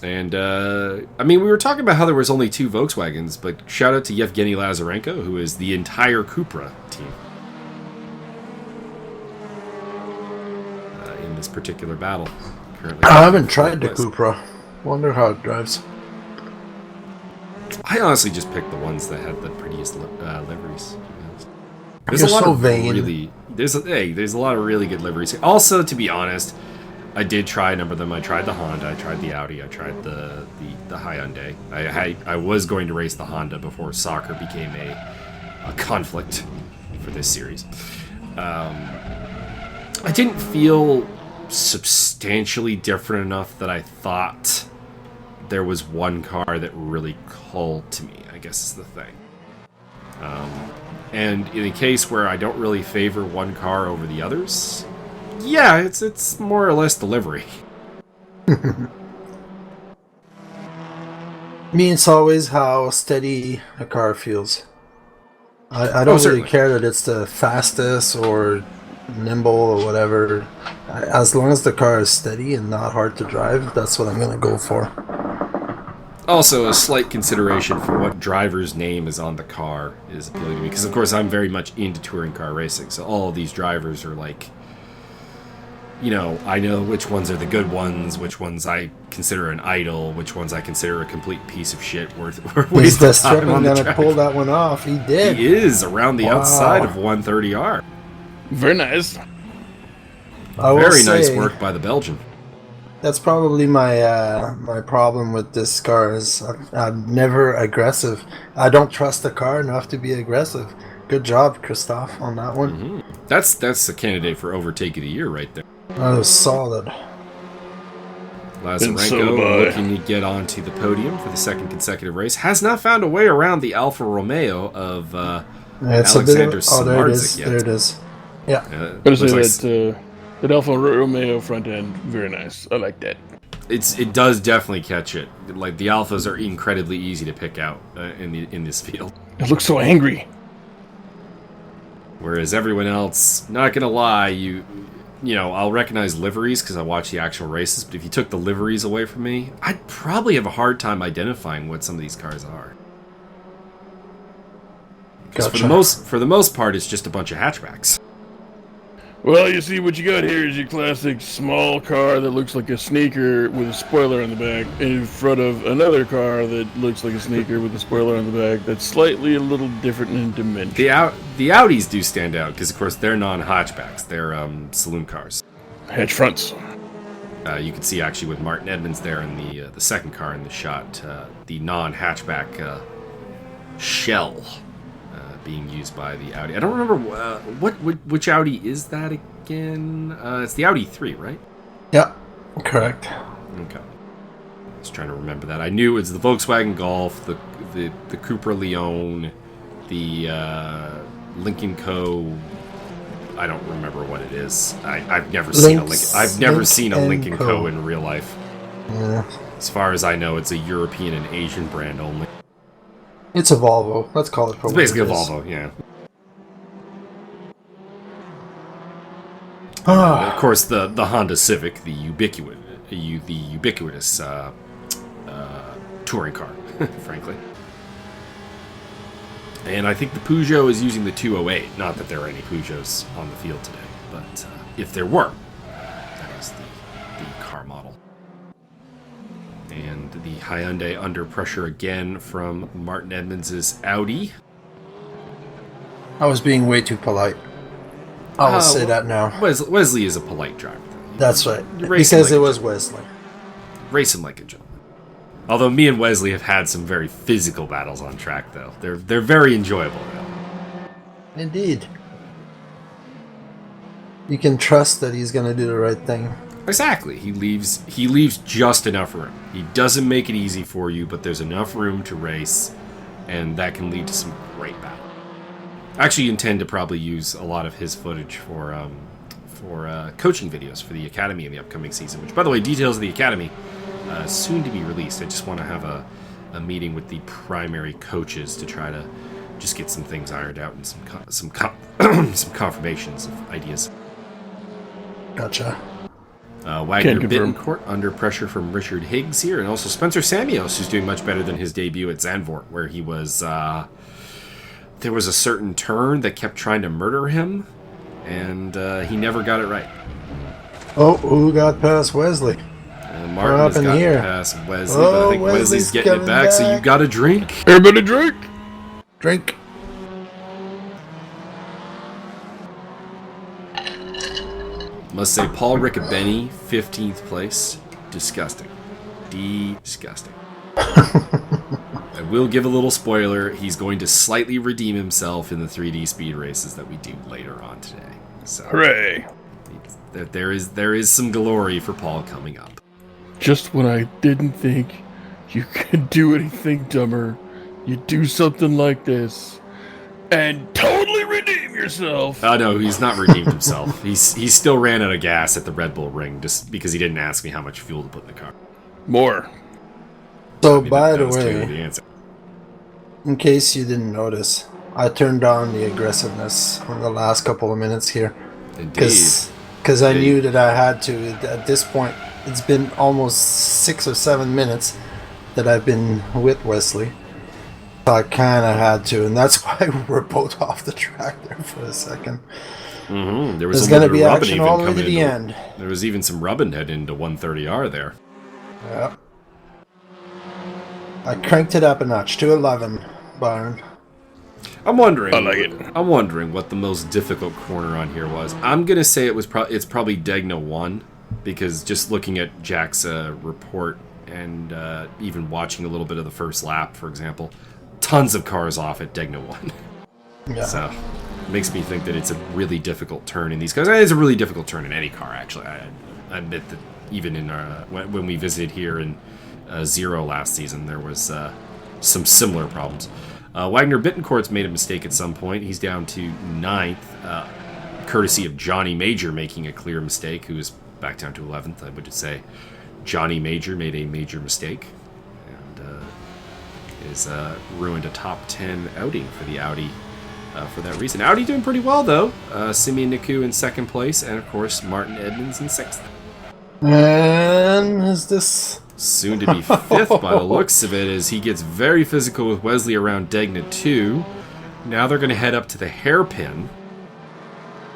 Speaker 2: And we were talking about how there was only 2 Volkswagens, but shout out to Yevgeny Lazarenko, who is the entire Cupra team in this particular battle. Currently,
Speaker 3: I haven't tried the Cupra. Wonder how it drives.
Speaker 2: I honestly just picked the ones that had the prettiest liveries.
Speaker 3: There's a lot of vain.
Speaker 2: There's a lot of really good liveries. Also, to be honest, I did try a number of them. I tried the Honda, I tried the Audi, I tried the Hyundai. I was going to race the Honda before soccer became a conflict for this series. I didn't feel substantially different enough that I thought there was one car that really called to me, I guess is the thing. And in a case where I don't really favor one car over the others, yeah, it's more or less the livery.
Speaker 3: Me, it's always how steady a car feels. I don't really care that it's the fastest or nimble or whatever. As long as the car is steady and not hard to drive, that's what I'm going to go for.
Speaker 2: Also, a slight consideration for what driver's name is on the car is appealing to me, because of course I'm very much into touring car racing, so all of these drivers are like, I know which ones are the good ones, which ones I consider an idol, which ones I consider a complete piece of shit worth
Speaker 3: Is Strutman going to pull that one off? He did.
Speaker 2: He is around the outside of 130R.
Speaker 1: Very nice.
Speaker 2: Very nice work by the Belgian.
Speaker 3: That's probably my my problem with this car is I'm never aggressive. I don't trust the car enough to be aggressive. Good job, Christophe, on that one.
Speaker 2: Mm-hmm. That's a candidate for overtake of the year right there.
Speaker 3: That was solid.
Speaker 2: Lazarenko looking to get onto the podium for the second consecutive race. Has not found a way around the Alfa Romeo of Alexander Samardzic yet.
Speaker 3: There it is. Yeah.
Speaker 1: I'm going to say that Alfa Romeo front end, very nice. I like that.
Speaker 2: It does definitely catch it. Like, the Alphas are incredibly easy to pick out in this field.
Speaker 1: It looks so angry.
Speaker 2: Whereas everyone else, not gonna lie, I'll recognize liveries because I watch the actual races, but if you took the liveries away from me, I'd probably have a hard time identifying what some of these cars are. Because for the most part, it's just a bunch of hatchbacks.
Speaker 1: Well, you see, what you got here is your classic small car that looks like a sneaker with a spoiler on the back in front of another car that looks like a sneaker with a spoiler on the back that's slightly a little different in dimension.
Speaker 2: The Audis do stand out because, of course, they're non-hatchbacks. They're saloon cars.
Speaker 1: Hatch fronts.
Speaker 2: You can see, actually, with Martin Edmonds there in the second car in the shot, the non-hatchback shell being used by the Audi. I don't remember which Audi is that again. It's the Audi 3, right?
Speaker 3: Yeah, correct.
Speaker 2: Okay. I was trying to remember that. I knew it was the Volkswagen Golf, the Cupra Leon, the Lincoln Co. I don't remember what it is. I've never seen a Lincoln. I've never seen a Lincoln Co. in real life.
Speaker 3: Yeah.
Speaker 2: As far as I know, it's a European and Asian brand only.
Speaker 3: It's a Volvo. Let's call it for
Speaker 2: It's
Speaker 3: what
Speaker 2: basically
Speaker 3: it
Speaker 2: a
Speaker 3: is.
Speaker 2: Volvo, yeah. Of course, the Honda Civic, the ubiquitous touring car, frankly. And I think the Peugeot is using the 208. Not that there are any Peugeots on the field today, but if there were, that is the car model. And the Hyundai under pressure again from Martin Edmonds' Audi.
Speaker 3: I was being way too polite. I'll say that now.
Speaker 2: Wesley is a polite driver.
Speaker 3: That's right.
Speaker 2: Race him
Speaker 3: Because
Speaker 2: like
Speaker 3: it was Wesley.
Speaker 2: Race him like a gentleman. Although me and Wesley have had some very physical battles on track, though. They're very enjoyable, though.
Speaker 3: Indeed. You can trust that he's going to do the right thing.
Speaker 2: Exactly. He leaves just enough room. He doesn't make it easy for you, but there's enough room to race, and that can lead to some great battles. I actually intend to probably use a lot of his footage for coaching videos for the Academy in the upcoming season, which, by the way, details of the Academy soon to be released. I just want to have a meeting with the primary coaches to try to just get some things ironed out and some confirmations of ideas.
Speaker 3: Gotcha.
Speaker 2: Wagner Bittencourt under pressure from Richard Higgs here, and also Spencer Samios, who's doing much better than his debut at Zandvoort, where he was... there was a certain turn that kept trying to murder him, and he never got it right.
Speaker 3: Oh, who got past Wesley?
Speaker 2: Martin has gotten past Wesley, but I think Wesley's getting it back, so you got a drink.
Speaker 1: Everybody drink!
Speaker 3: Drink.
Speaker 2: Must say, Paul Riccobeni, 15th place. Disgusting. Disgusting. I will give a little spoiler. He's going to slightly redeem himself in the 3D speed races that we do later on today. So,
Speaker 1: Hooray!
Speaker 2: There is some glory for Paul coming up.
Speaker 1: Just when I didn't think you could do anything dumber, you do something like this and totally redeem yourself.
Speaker 2: Oh no, he's not redeemed himself. He still ran out of gas at the Red Bull Ring just because he didn't ask me how much fuel to put in the car.
Speaker 1: More.
Speaker 3: So,
Speaker 2: I mean,
Speaker 3: by
Speaker 2: that
Speaker 3: the
Speaker 2: was clearly
Speaker 3: way,
Speaker 2: the answer.
Speaker 3: in case you didn't notice, I turned on the aggressiveness in the last couple of minutes here.
Speaker 2: Indeed.
Speaker 3: Because I knew that I had to. At this point, it's been almost 6 or 7 minutes that I've been with Wesley. So I kind of had to, and that's why we're both off the track there for a second.
Speaker 2: Mm-hmm.
Speaker 3: There's going to be action all the way to the end.
Speaker 2: There was even some rubbing head into 130R there.
Speaker 3: Yeah. I cranked it up a notch to 11, Byron.
Speaker 2: I'm wondering.
Speaker 1: I like it.
Speaker 2: I'm wondering what the most difficult corner on here was. I'm gonna say it's probably Degna 1, because just looking at Jack's report and even watching a little bit of the first lap, for example, tons of cars off at Degna 1.
Speaker 3: Yeah.
Speaker 2: So it makes me think that it's a really difficult turn in these cars. It's a really difficult turn in any car, actually. I admit that even in when we visited here in Zero last season, there was some similar problems. Wagner Bittencourt's made a mistake at some point. He's down to 9th, courtesy of Johnny Major making a clear mistake, who is back down to 11th. I would just say Johnny Major made a major mistake and is ruined a top 10 outing for the Audi for that reason. Audi doing pretty well, though. Simeon Niku in 2nd place, and, of course, Martin Edmonds in 6th.
Speaker 3: And is this...
Speaker 2: Soon to be 5th by the looks of it, as he gets very physical with Wesley around Degna 2. Now they're going to head up to the hairpin.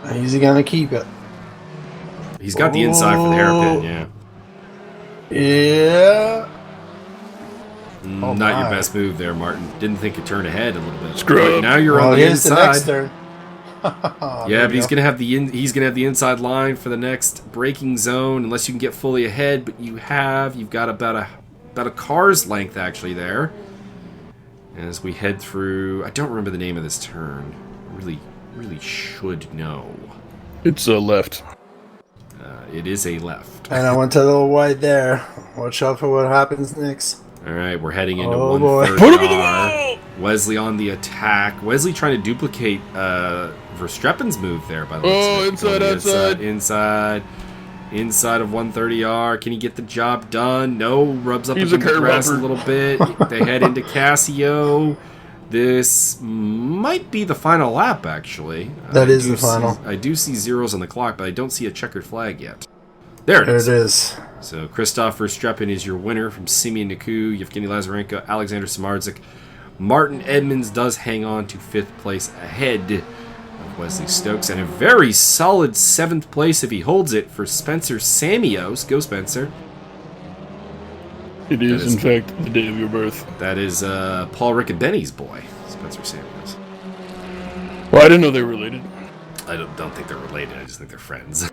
Speaker 3: Is he gonna keep it?
Speaker 2: He's got the inside for the hairpin, yeah.
Speaker 3: Yeah.
Speaker 2: Not your best move there, Martin. Didn't think you turned ahead a little bit.
Speaker 1: Screw up.
Speaker 2: Now you're on the
Speaker 3: here's
Speaker 2: inside.
Speaker 3: The next turn.
Speaker 2: Yeah, but he's gonna have the inside line for the next braking zone, unless you can get fully ahead. But you've got about a car's length actually there. As we head through, I don't remember the name of this turn. Really should know.
Speaker 1: It's a left.
Speaker 2: It is a left.
Speaker 3: And I went a little wide there. Watch out for what happens next.
Speaker 2: All right, we're heading into
Speaker 3: Oh,
Speaker 2: 1/3
Speaker 1: Put him in the
Speaker 2: car.
Speaker 1: wall!
Speaker 2: Wesley on the attack. Wesley trying to duplicate Verstappen's move there, by the way.
Speaker 1: Oh, inside, outside.
Speaker 2: Inside of 130R. Can he get the job done? No. Rubs up
Speaker 1: He's
Speaker 2: against
Speaker 1: a
Speaker 2: the
Speaker 1: curb
Speaker 2: grass a
Speaker 1: bumper.
Speaker 2: little bit. They head into Casio. This might be the final lap, actually.
Speaker 3: That is the final.
Speaker 2: I do see zeros on the clock, but I don't see a checkered flag yet. There it
Speaker 3: There
Speaker 2: is.
Speaker 3: it is.
Speaker 2: So Christoph Verstappen is your winner from Simeon Naku, Yevgeny Lazarenko, Alexander Samardzic. Martin Edmonds does hang on to 5th place ahead of Wesley Stokes, and a very solid 7th place if he holds it for Spencer Samios. Go Spencer.
Speaker 1: It is, in fact, the day of your birth.
Speaker 2: That is Paul Riccabenny's boy, Spencer Samios.
Speaker 1: Well, I didn't know they were related.
Speaker 2: I don't think they're related, I just think they're friends.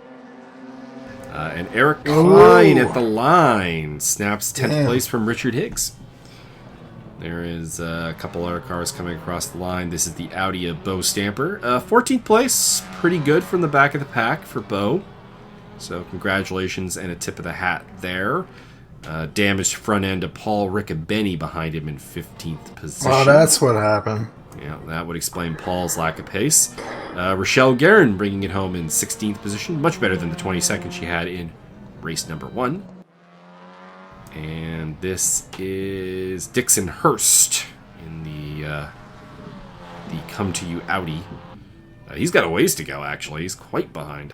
Speaker 2: And Eric Klein at the line snaps 10th place from Richard Higgs. There is a couple other cars coming across the line. This is the Audi of Bo Stamper. 14th place, pretty good from the back of the pack for Bo. So congratulations and a tip of the hat there. Damaged front end of Paul Riccabenny behind him in 15th position.
Speaker 3: Oh, that's what happened.
Speaker 2: Yeah, that would explain Paul's lack of pace. Rochelle Guerin bringing it home in 16th position. Much better than the 22nd she had in race number 1. And this is Dixon Hurst in the Come To You Audi. He's got a ways to go, actually. He's quite behind.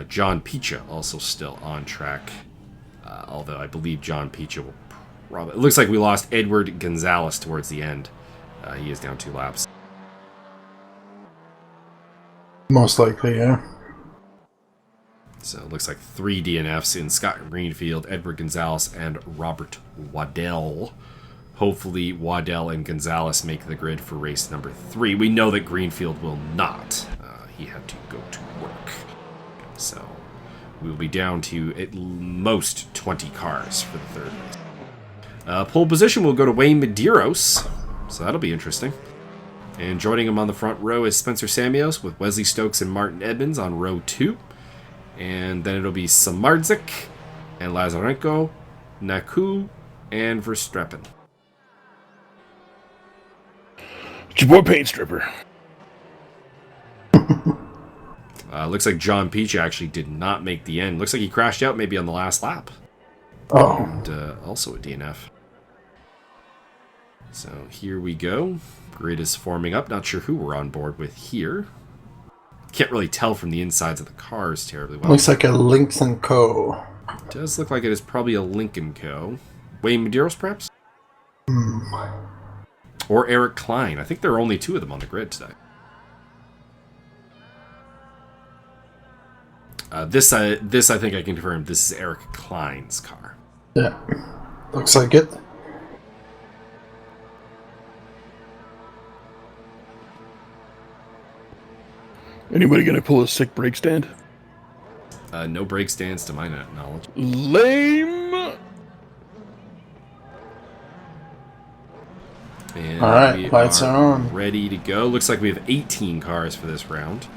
Speaker 2: John Picha also still on track. Although I believe John Picha will probably... It looks like we lost Edward Gonzalez towards the end. He is down 2 laps.
Speaker 3: Most likely, yeah.
Speaker 2: So it looks like 3 DNFs in Scott Greenfield, Edward Gonzalez, and Robert Waddell. Hopefully Waddell and Gonzalez make the grid for race number 3. We know that Greenfield will not. He had to go to work. So we'll be down to at most 20 cars for the 3rd race. Pole position will go to Wayne Medeiros, so that'll be interesting. And joining him on the front row is Spencer Samios with Wesley Stokes and Martin Edmonds on row 2. And then it'll be Samardzic and Lazarenko, Naku, and Verstappen.
Speaker 1: It's your boy Paint Stripper.
Speaker 2: Looks like John Peach actually did not make the end. Looks like he crashed out maybe on the last lap.
Speaker 3: Oh.
Speaker 2: And also a DNF. So here we go. Grid is forming up. Not sure who we're on board with here. Can't really tell from the insides of the cars terribly well.
Speaker 3: Looks like a Lynx & Co.
Speaker 2: It does look like it is probably a Lincoln Co. Wayne Medeiros, perhaps? Or Eric Klein. I think there are only 2 of them on the grid today. This I think I can confirm. This is Eric Klein's car.
Speaker 3: Yeah. Looks like it.
Speaker 1: Anybody gonna pull a sick brake stand?
Speaker 2: No brake stands to my knowledge.
Speaker 1: Lame.
Speaker 2: And
Speaker 3: All right,
Speaker 2: we
Speaker 3: lights are on.
Speaker 2: ready to go. Looks like we have 18 cars for this round.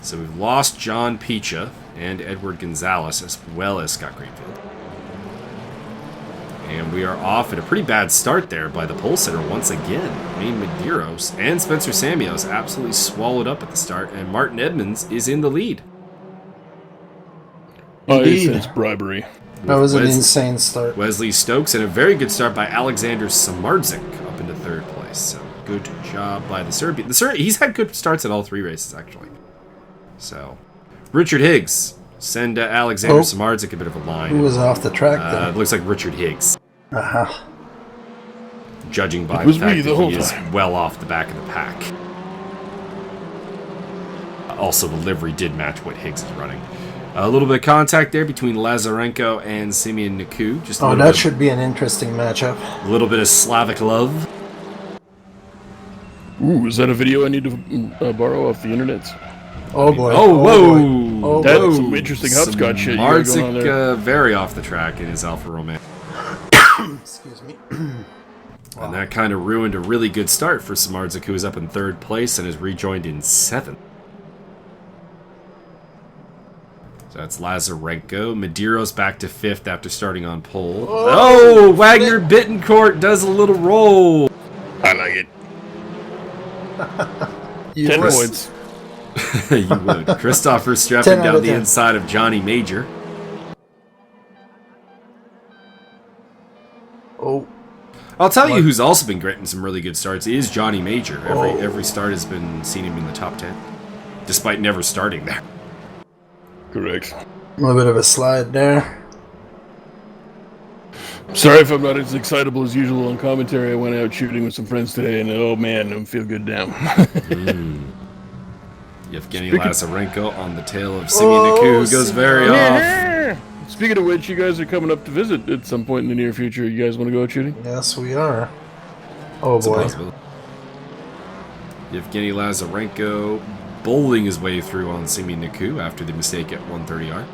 Speaker 2: So we've lost John Picha and Edward Gonzalez, as well as Scott Greenfield. And we are off at a pretty bad start there by the pole sitter once again. Wayne Medeiros and Spencer Samios absolutely swallowed up at the start, and Martin Edmonds is in the lead.
Speaker 1: It's bribery.
Speaker 3: That was an insane start.
Speaker 2: Wesley Stokes, and a very good start by Alexander Samardzic up into 3rd place. So good job by the Serbian. He's had good starts at all 3 races, actually. So, Richard Higgs, send Alexander Samardzic a bit of a line.
Speaker 3: Who was off the track there?
Speaker 2: It looks like Richard Higgs.
Speaker 3: Uh-huh.
Speaker 2: Judging by
Speaker 1: It
Speaker 2: the
Speaker 1: was
Speaker 2: fact
Speaker 1: me the
Speaker 2: that
Speaker 1: whole
Speaker 2: he is
Speaker 1: time.
Speaker 2: well off the back of the pack. Also, the livery did match what Higgs is running. A little bit of contact there between Lazarenko and Simeon Naku.
Speaker 3: That should be an interesting matchup.
Speaker 2: A little bit of Slavic love.
Speaker 1: Ooh, is that a video I need to borrow off the internet?
Speaker 3: Oh boy.
Speaker 2: Oh, whoa.
Speaker 3: Boy. Oh,
Speaker 1: That's
Speaker 3: boy.
Speaker 1: some interesting hopscotch shit you got going on there.
Speaker 2: Marzik very off the track in his Alfa Romeo.
Speaker 3: Excuse me.
Speaker 2: And that kind of ruined a really good start for Samardzic, who is up in 3rd place and is rejoined in 7th. So that's Lazarenko. Medeiros back to 5th after starting on pole. Oh, Wagner Bittencourt does a little roll.
Speaker 1: I like it. 10 points.
Speaker 2: You would. Christopher strapping down the inside of Johnny Major.
Speaker 3: Oh.
Speaker 2: I'll tell you who's also been getting some really good starts is Johnny Major. Every start has been seen him in the top 10, despite never starting there.
Speaker 1: Correct.
Speaker 3: A little bit of a slide there.
Speaker 1: Sorry if I'm not as excitable as usual on commentary. I went out shooting with some friends today, and oh man, I feel good now.
Speaker 2: Yevgeny Lazarenko on the tail of Simeon Naku, who goes very off.
Speaker 1: Speaking of which, you guys are coming up to visit at some point in the near future. You guys want to go out shooting?
Speaker 3: Yes, we are. Oh boy.
Speaker 2: Yevgeny Lazarenko bowling his way through on Simeon Naku after the mistake at 130R.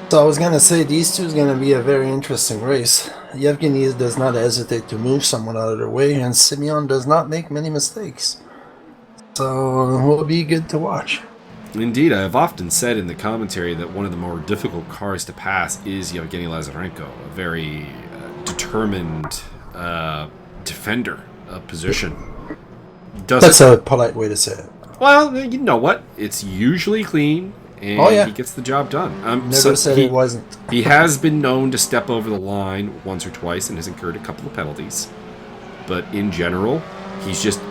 Speaker 3: So I was going to say, these two is going to be a very interesting race. Yevgeny does not hesitate to move someone out of their way, and Simeon does not make many mistakes. So it will be good to watch.
Speaker 2: Indeed, I have often said in the commentary that one of the more difficult cars to pass is Yevgeny Lazarenko, a very determined defender of position.
Speaker 3: That's a polite way to say it.
Speaker 2: Well, you know what? It's usually clean, and he gets the job done.
Speaker 3: Never said it wasn't.
Speaker 2: He has been known to step over the line once or twice and has incurred a couple of penalties. But in general, he's just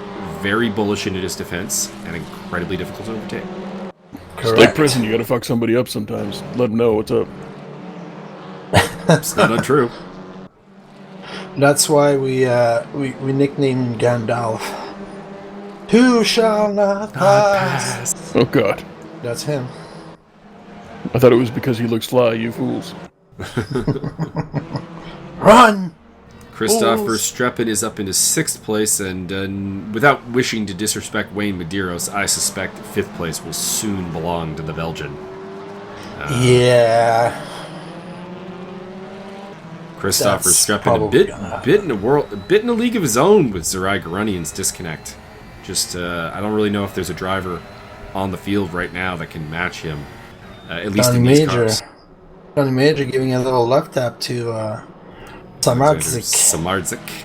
Speaker 2: very bullish into his defense and incredibly difficult to overtake.
Speaker 1: It's like prison, you gotta fuck somebody up sometimes. Let them know what's up.
Speaker 2: It's not untrue.
Speaker 3: That's why we nicknamed Gandalf. Who shall not pass?
Speaker 1: Oh god.
Speaker 3: That's him.
Speaker 1: I thought it was because he looks fly, you fools.
Speaker 3: Run!
Speaker 2: Christopher Streppin is up into 6th place, and without wishing to disrespect Wayne Medeiros, I suspect 5th place will soon belong to the Belgian.
Speaker 3: Yeah.
Speaker 2: Christopher Streppin a bit in a league of his own with Zarai Garunian's disconnect. Just I don't really know if there's a driver on the field right now that can match him, at least in these cars.
Speaker 3: Johnny Major giving a little left tap to
Speaker 2: Samardzic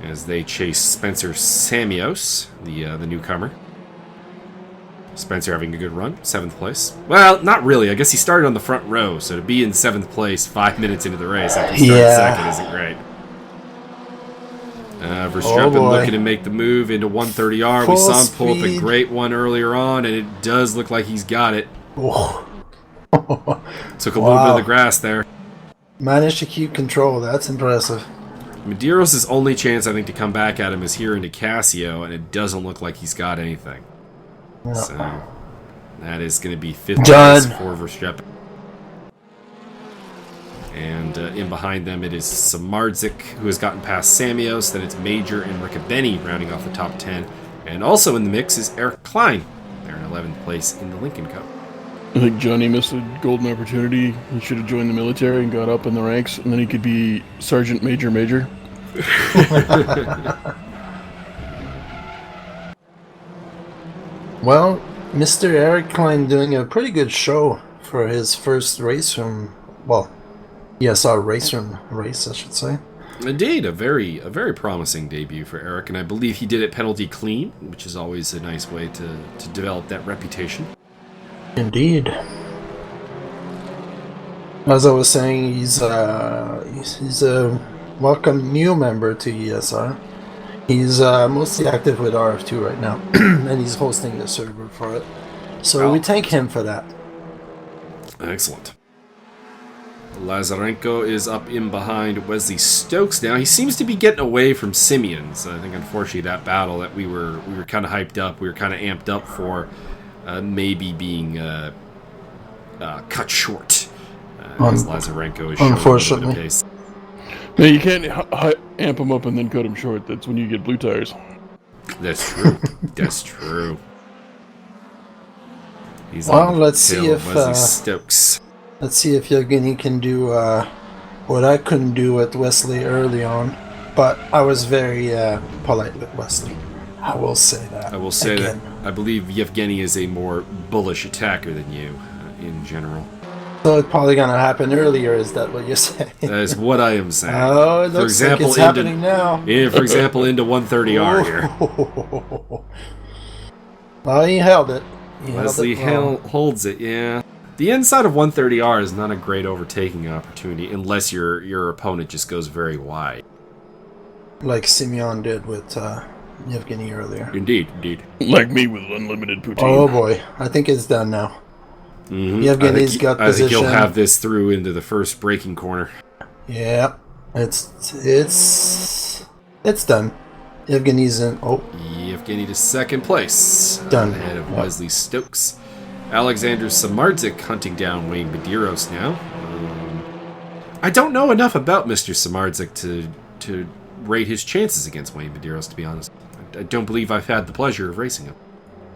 Speaker 2: as they chase Spencer Samios, the newcomer. Spencer having a good run, 7th place. Well, not really. I guess he started on the front row, so to be in 7th place 5 minutes into the race after starting 2nd isn't great. Verstappen looking to make the move into 130R. We saw him pull up a great one earlier on, and it does look like he's got it. Took a little bit of the grass there.
Speaker 3: Managed to keep control. That's impressive.
Speaker 2: Medeiros' only chance, I think, to come back at him is here into Casio, and it doesn't look like he's got anything. No. So that is going to be 5th place for Verstappen. And in behind them, it is Samardzic, who has gotten past Samios. Then it's Major and Riccobeni rounding off the top 10. And also in the mix is Eric Klein. They're in 11th place in the Lincoln Cup.
Speaker 1: I think Johnny missed a golden opportunity. He should have joined the military and got up in the ranks, and then he could be Sergeant Major.
Speaker 3: Well, Mr. Eric Klein doing a pretty good show for his first Raceroom. Well, ESR Raceroom race, I should say.
Speaker 2: Indeed, a very promising debut for Eric, and I believe he did it penalty clean, which is always a nice way to develop that reputation.
Speaker 3: Indeed. As I was saying, he's a welcome new member to ESR. He's mostly active with RF2 right now, and he's hosting the server for it. So we thank him for that.
Speaker 2: Excellent. Lazarenko is up in behind Wesley Stokes now. He seems to be getting away from Simeon. So I think, unfortunately, that battle that we were kind of hyped up, we were kind of amped up for, maybe being cut short. As Lazarenko is showing a bit of pace.
Speaker 1: No, you can't amp him up and then cut him short. That's when you get blue tires.
Speaker 2: That's true. That's true.
Speaker 3: Let's see if
Speaker 2: Wesley Stokes.
Speaker 3: Let's see if Yevgeny can do what I couldn't do with Wesley early on. But I was very polite with Wesley. I will say that.
Speaker 2: I will say that I believe Yevgeny is a more bullish attacker than you in general.
Speaker 3: So it's probably going to happen earlier, is that what you're saying?
Speaker 2: That is what I am saying.
Speaker 3: Oh, it looks like it's happening now.
Speaker 2: Yeah, for example, into 130R here.
Speaker 3: Well, he held it.
Speaker 2: Wesley holds it, yeah. The inside of 130R is not a great overtaking opportunity unless your opponent just goes very wide.
Speaker 3: Like Simeon did with Yevgeny earlier.
Speaker 2: Indeed.
Speaker 1: Like me with unlimited poutine.
Speaker 3: Oh boy, I think it's done now.
Speaker 2: Mm-hmm.
Speaker 3: Yevgeny's got position.
Speaker 2: I think he'll have this through into the first braking corner.
Speaker 3: Yeah, it's done. Yevgeny's in. Oh,
Speaker 2: Yevgeny to second place.
Speaker 3: Done.
Speaker 2: Ahead of Wesley Stokes. Alexander Samardzik hunting down Wayne Medeiros now. I don't know enough about Mr. Samardzik to rate his chances against Wayne Medeiros, to be honest. I don't believe I've had the pleasure of racing him.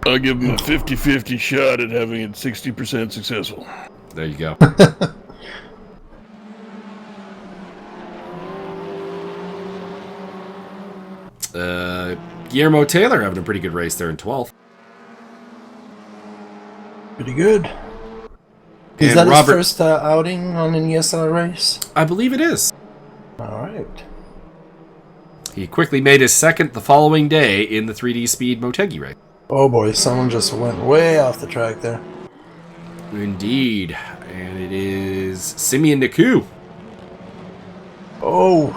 Speaker 1: I'll give him a 50-50 shot at having it 60% successful.
Speaker 2: There you go. Guillermo Taylor having a pretty good race there in 12th.
Speaker 3: pretty good. Is that his first outing on an ESR race?
Speaker 2: I believe it is.
Speaker 3: All right.
Speaker 2: He quickly made his second the following day in the 3D Speed Motegi race.
Speaker 3: Oh boy, someone just went way off the track there.
Speaker 2: Indeed. And it is Simeon Naku.
Speaker 3: Oh.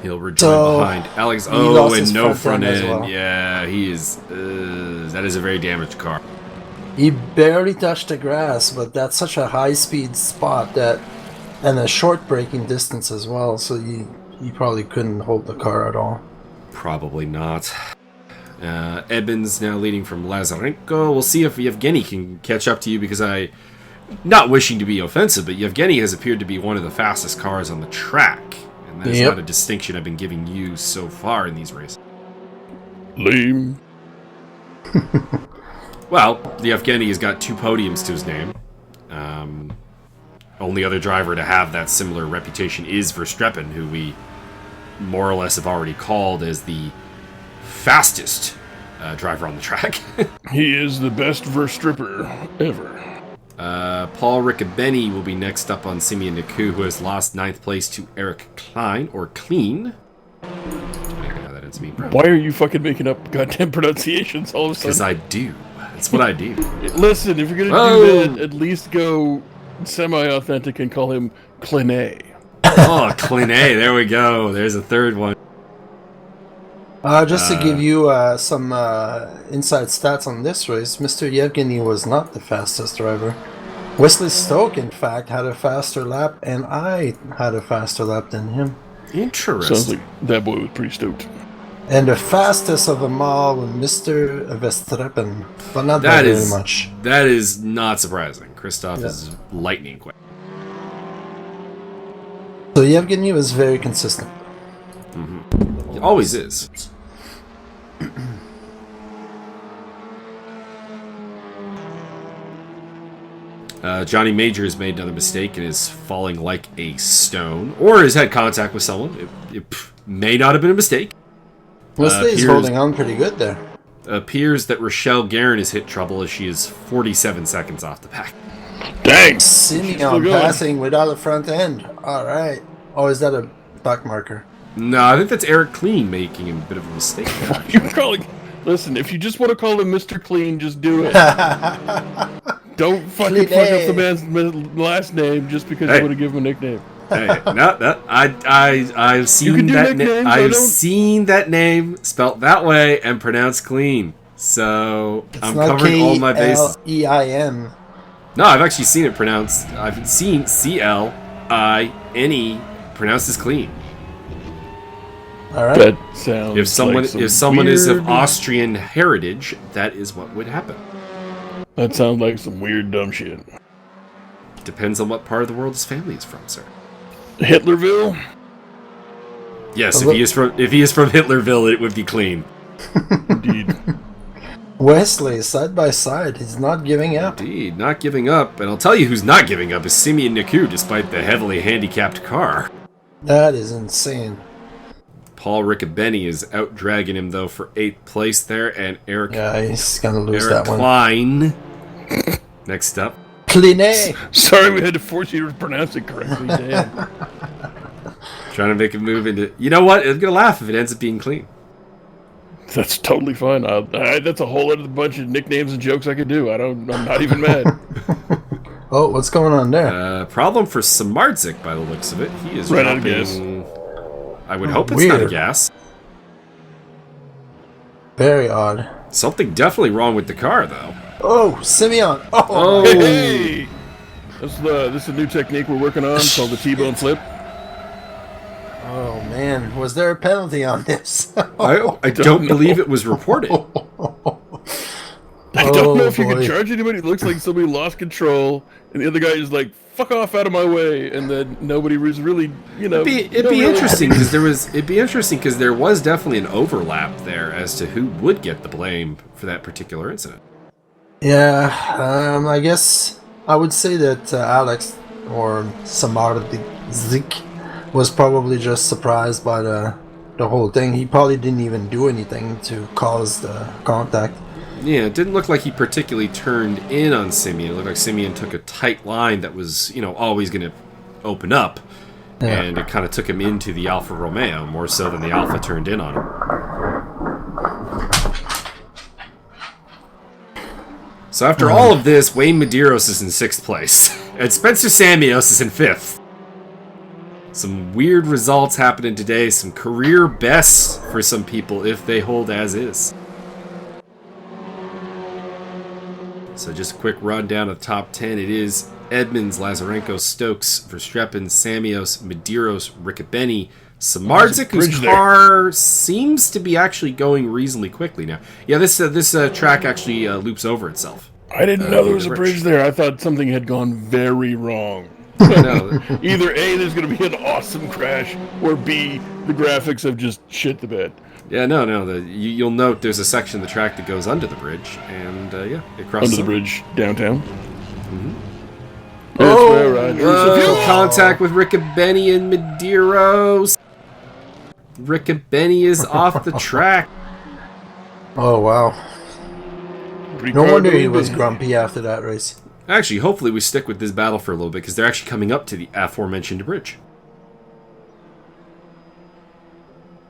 Speaker 2: He'll rejoin behind Alex. Oh, and no front end. Well. Yeah, he is. That is a very damaged car.
Speaker 3: He barely touched the grass, but that's such a high-speed spot that, and a short braking distance as well. So you probably couldn't hold the car at all.
Speaker 2: Probably not. Edmonds now leading from Lazarenko. We'll see if Yevgeny can catch up to you because not wishing to be offensive, but Yevgeny has appeared to be one of the fastest cars on the track. And that is not a distinction I've been giving you so far in these races.
Speaker 1: Lame.
Speaker 2: Well, Yevgeny has got 2 podiums to his name. Only other driver to have that similar reputation is Verstappen, who we more or less have already called as the fastest driver on the track.
Speaker 1: He is the best Verstripper ever.
Speaker 2: Paul Riccobeni will be next up on Simeon Naku, who has lost 9th place to Eric Klein, or Clean.
Speaker 1: Why are you fucking making up goddamn pronunciations all of a sudden?
Speaker 2: Because I do. That's what I do.
Speaker 1: Listen, if you're going to do that, at least go semi-authentic and call him Cliné.
Speaker 2: Oh, Cliné. There we go. There's a third one.
Speaker 3: Just to give you some inside stats on this race, Mr. Yevgeny was not the fastest driver. Wesley Stoke, in fact, had a faster lap, and I had a faster lap than him.
Speaker 2: Interesting.
Speaker 1: Sounds like that boy was pretty stoked.
Speaker 3: And the fastest of them all was Mr. Verstappen, but not that very much.
Speaker 2: That is not surprising. Christoph is lightning quick.
Speaker 3: So Yevgeny was very consistent.
Speaker 2: Mm-hmm. He always is. Johnny Major has made another mistake and is falling like a stone, or has had contact with someone. It may not have been a mistake.
Speaker 3: Wesley is holding on pretty good there.
Speaker 2: Appears that Rochelle Guerin has hit trouble as she is 47 seconds off the back.
Speaker 1: Dang!
Speaker 3: Simeon passing without a front end. All right. Oh, is that a back marker?
Speaker 2: No, I think that's Eric Clean making a bit of a mistake.
Speaker 1: You're calling... Listen, if you just want to call him Mr. Clean, just do it. Don't fucking fuck up the man's last name just because you want to give him a nickname.
Speaker 2: Hey, I've seen that name. I've seen that name spelt that way and pronounced clean. So I'm covering all my bases.
Speaker 3: Klein.
Speaker 2: No, I've actually seen it pronounced. I've seen C-L-I-N-E pronounced as clean.
Speaker 3: All right.
Speaker 1: That sounds
Speaker 2: If someone
Speaker 1: like
Speaker 2: if someone is of
Speaker 1: weird-
Speaker 2: Austrian heritage, that is what would happen.
Speaker 1: That sounds like some weird dumb shit.
Speaker 2: Depends on what part of the world his family is from, sir.
Speaker 1: Hitlerville?
Speaker 2: Yes, if he is from Hitlerville, it would be clean.
Speaker 1: Indeed.
Speaker 3: Wesley, side by side, he's not giving up.
Speaker 2: Indeed, not giving up. And I'll tell you who's not giving up is Simeon Naku, despite the heavily handicapped car.
Speaker 3: That is insane.
Speaker 2: Paul Riccobeni is out dragging him though for 8th place there, and Eric
Speaker 3: Yeah, he's gonna lose
Speaker 2: Eric
Speaker 3: that one.
Speaker 2: Klein next up.
Speaker 3: Clinet.
Speaker 1: Sorry we had to force you to pronounce it correctly, Dan.
Speaker 2: Trying to make a move into. You know what? I'm gonna laugh if it ends up being clean.
Speaker 1: That's totally fine. That's a whole other bunch of nicknames and jokes I could do. I'm not even mad.
Speaker 3: Oh, what's going on there?
Speaker 2: Problem for Samardzik by the looks of it. He is
Speaker 1: Right out of
Speaker 2: dropping. I would hope it's not a
Speaker 3: Weird.
Speaker 2: gas.
Speaker 3: Very odd.
Speaker 2: Something definitely wrong with the car, though.
Speaker 3: Oh, Simeon. Oh,
Speaker 2: Oh,
Speaker 1: Hey! This is a new technique we're working on called the T-bone flip.
Speaker 3: oh man, was there a penalty on this?
Speaker 2: I don't believe it was reported.
Speaker 1: I don't know
Speaker 3: Oh,
Speaker 1: if you
Speaker 3: boy.
Speaker 1: can charge anybody. It looks like somebody lost control, and the other guy is like, "Fuck off out of my way," and then nobody was really,
Speaker 2: It'd be
Speaker 1: really-
Speaker 2: interesting because there was definitely an overlap there as to who would get the blame for that particular incident.
Speaker 3: Yeah, I guess I would say that Alex or Samardzik was probably just surprised by the whole thing. He probably didn't even do anything to cause the contact.
Speaker 2: Yeah, it didn't look like he particularly turned in on Simeon. It looked like Simeon took a tight line that was, always going to open up.
Speaker 3: Yeah.
Speaker 2: And it kind of took him into the Alfa Romeo, more so than the Alfa turned in on him. So after all of this, Wayne Medeiros is in 6th place. And Spencer Samios is in 5th. Some weird results happening today. Some career bests for some people if they hold as is. So just a quick rundown of the top 10. It is Edmonds, Lazarenko, Stokes, Verstappen, Samios, Medeiros, Riccobeni, Samardzik, whose
Speaker 1: bridge there.
Speaker 2: car seems to be actually going reasonably quickly now. Yeah, this track actually loops over itself.
Speaker 1: I didn't know there was a
Speaker 2: Rich.
Speaker 1: bridge there. I thought something had gone very wrong.
Speaker 2: No,
Speaker 1: Either A, there's going to be an awesome crash, or B, the graphics have just shit the bed.
Speaker 2: yeah, no. You'll note there's a section of the track that goes under the bridge, and it crosses
Speaker 1: Under the
Speaker 2: over.
Speaker 1: bridge downtown.
Speaker 3: Oh,
Speaker 1: That's where I drew some
Speaker 2: Whoa,
Speaker 1: fuel.
Speaker 2: contact with Riccobeni and Medeiros. Riccobeni is off the track.
Speaker 3: Oh wow. No
Speaker 1: Ricardo
Speaker 3: wonder he was
Speaker 1: Baby.
Speaker 3: grumpy after that race.
Speaker 2: Actually, hopefully we stick with this battle for a little bit, because they're actually coming up to the aforementioned bridge.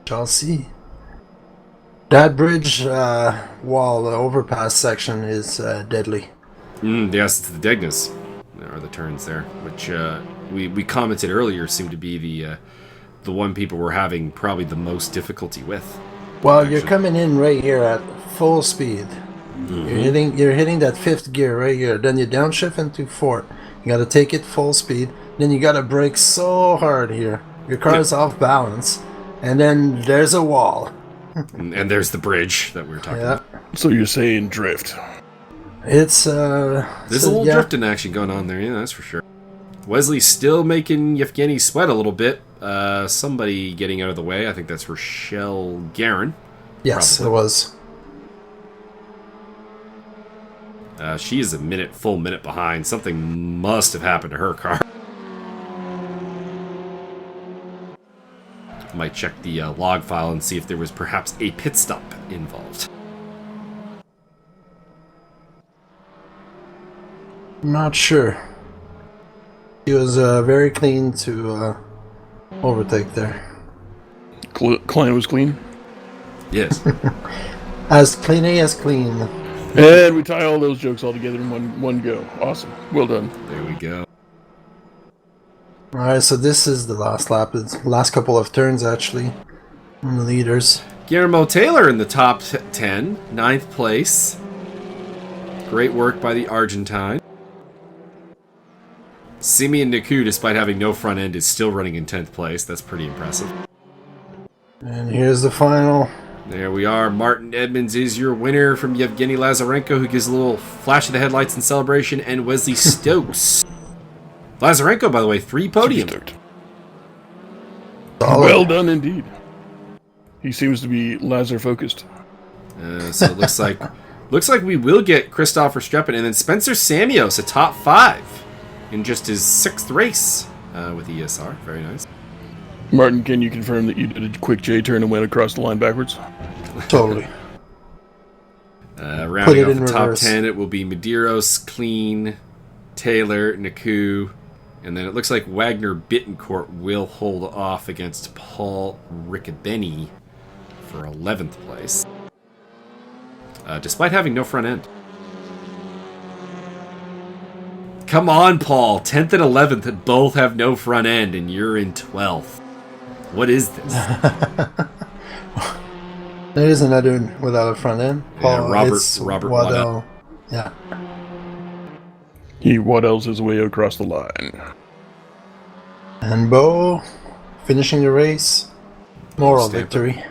Speaker 3: Shall see. That bridge wall, the overpass section, is deadly.
Speaker 2: Yes, it's the Degnas. There are the turns there, which we commented earlier seem to be the one people were having probably the most difficulty with.
Speaker 3: Well, you're
Speaker 2: Actually.
Speaker 3: coming in right here at full speed. You're hitting that 5th gear right here. Then you downshift into 4th. You gotta take it full speed. Then you gotta brake so hard here. Your car is off balance. And then there's a wall.
Speaker 2: And there's the bridge that we were talking
Speaker 3: Yeah.
Speaker 2: about.
Speaker 1: So you're saying drift.
Speaker 3: It's
Speaker 2: There's a
Speaker 3: so,
Speaker 2: little
Speaker 3: yeah.
Speaker 2: drifting action going on there, yeah, that's for sure. Wesley's still making Yevgeny sweat a little bit. Somebody getting out of the way. I think that's Rochelle Guerin.
Speaker 3: Yes,
Speaker 2: probably.
Speaker 3: it was.
Speaker 2: She is full minute behind. Something must have happened to her car. Might check the log file and see if there was perhaps a pit stop involved.
Speaker 3: Not sure. He was very clean to overtake there.
Speaker 1: Klein was clean.
Speaker 2: Yes.
Speaker 3: As clean as clean.
Speaker 1: And we tie all those jokes all together in one go. Awesome. Well done.
Speaker 2: There we go.
Speaker 3: Alright, so this is the last lap. It's the last couple of turns, actually. And the leaders.
Speaker 2: Guillermo Taylor in the top 10, 9th place. Great work by the Argentine. Simeon Naku, despite having no front end, is still running in 10th place. That's pretty impressive.
Speaker 3: And here's the final.
Speaker 2: There we are. Martin Edmonds is your winner from Yevgeny Lazarenko, who gives a little flash of the headlights in celebration, and Wesley Stokes. Lazarenko, by the way, 3 podiums.
Speaker 1: Well done indeed. He seems to be Lazar focused.
Speaker 2: So it looks like we will get Christopher Streppin, and then Spencer Samios, a top 5 in just his 6th race with ESR. Very nice.
Speaker 1: Martin, can you confirm that you did a quick J-turn and went across the line backwards?
Speaker 3: Totally.
Speaker 2: Rounding off the top 10, it will be Medeiros, Clean, Taylor, Naku, and then it looks like Wagner Bittencourt will hold off against Paul Riccobeni for 11th place, despite having no front end. Come on, Paul. 10th and 11th both have no front end, and you're in 12th. What is this?
Speaker 3: There is another one without a front end.
Speaker 2: Yeah, Robert Waddell.
Speaker 3: Yeah.
Speaker 1: He Waddell's his way across the line.
Speaker 3: And Bo finishing the race. Moral victory.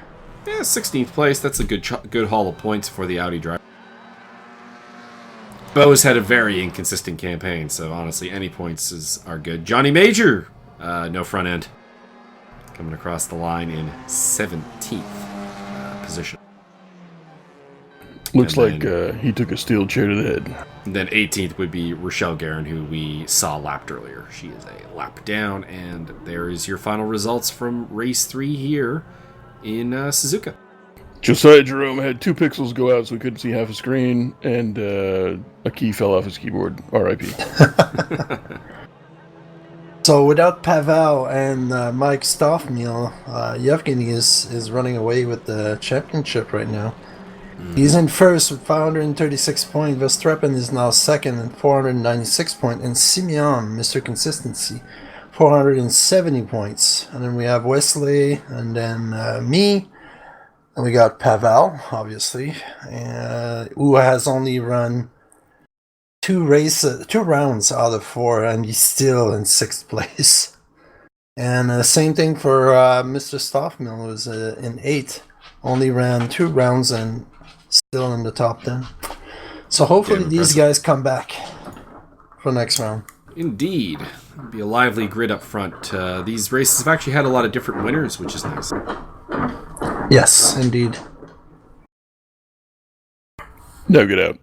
Speaker 2: Yeah, 16th place. That's a good haul of points for the Audi driver. Bo's had a very inconsistent campaign, so honestly, any points are good. Johnny Major, no front end. Coming across the line in 17th position.
Speaker 1: Looks like he took a steel chair to the head.
Speaker 2: And then 18th would be Rochelle Guerin, who we saw lapped earlier. She is a lap down, and there is your final results from race 3 here in Suzuka.
Speaker 1: Josiah Jerome had 2 pixels go out so we couldn't see half a screen, and a key fell off his keyboard. R.I.P.
Speaker 3: So without Pavel and Mike Stoffmeal, Yevgeny is running away with the championship right now. He's in first with 536 points. Verstappen is now second at 496 points. And Simeon, Mr. Consistency, 470 points. And then we have Wesley, and then me. And we got Pavel, obviously, who has only run 2 rounds out of 4, and he's still in 6th place. And same thing for Mr. Stoffmill, who's in 8th, only ran 2 rounds and still in the top 10. So hopefully these guys come back for next round.
Speaker 2: Indeed. It'll be a lively grid up front. These races have actually had a lot of different winners, which is nice.
Speaker 3: Yes, indeed.
Speaker 1: No, get out.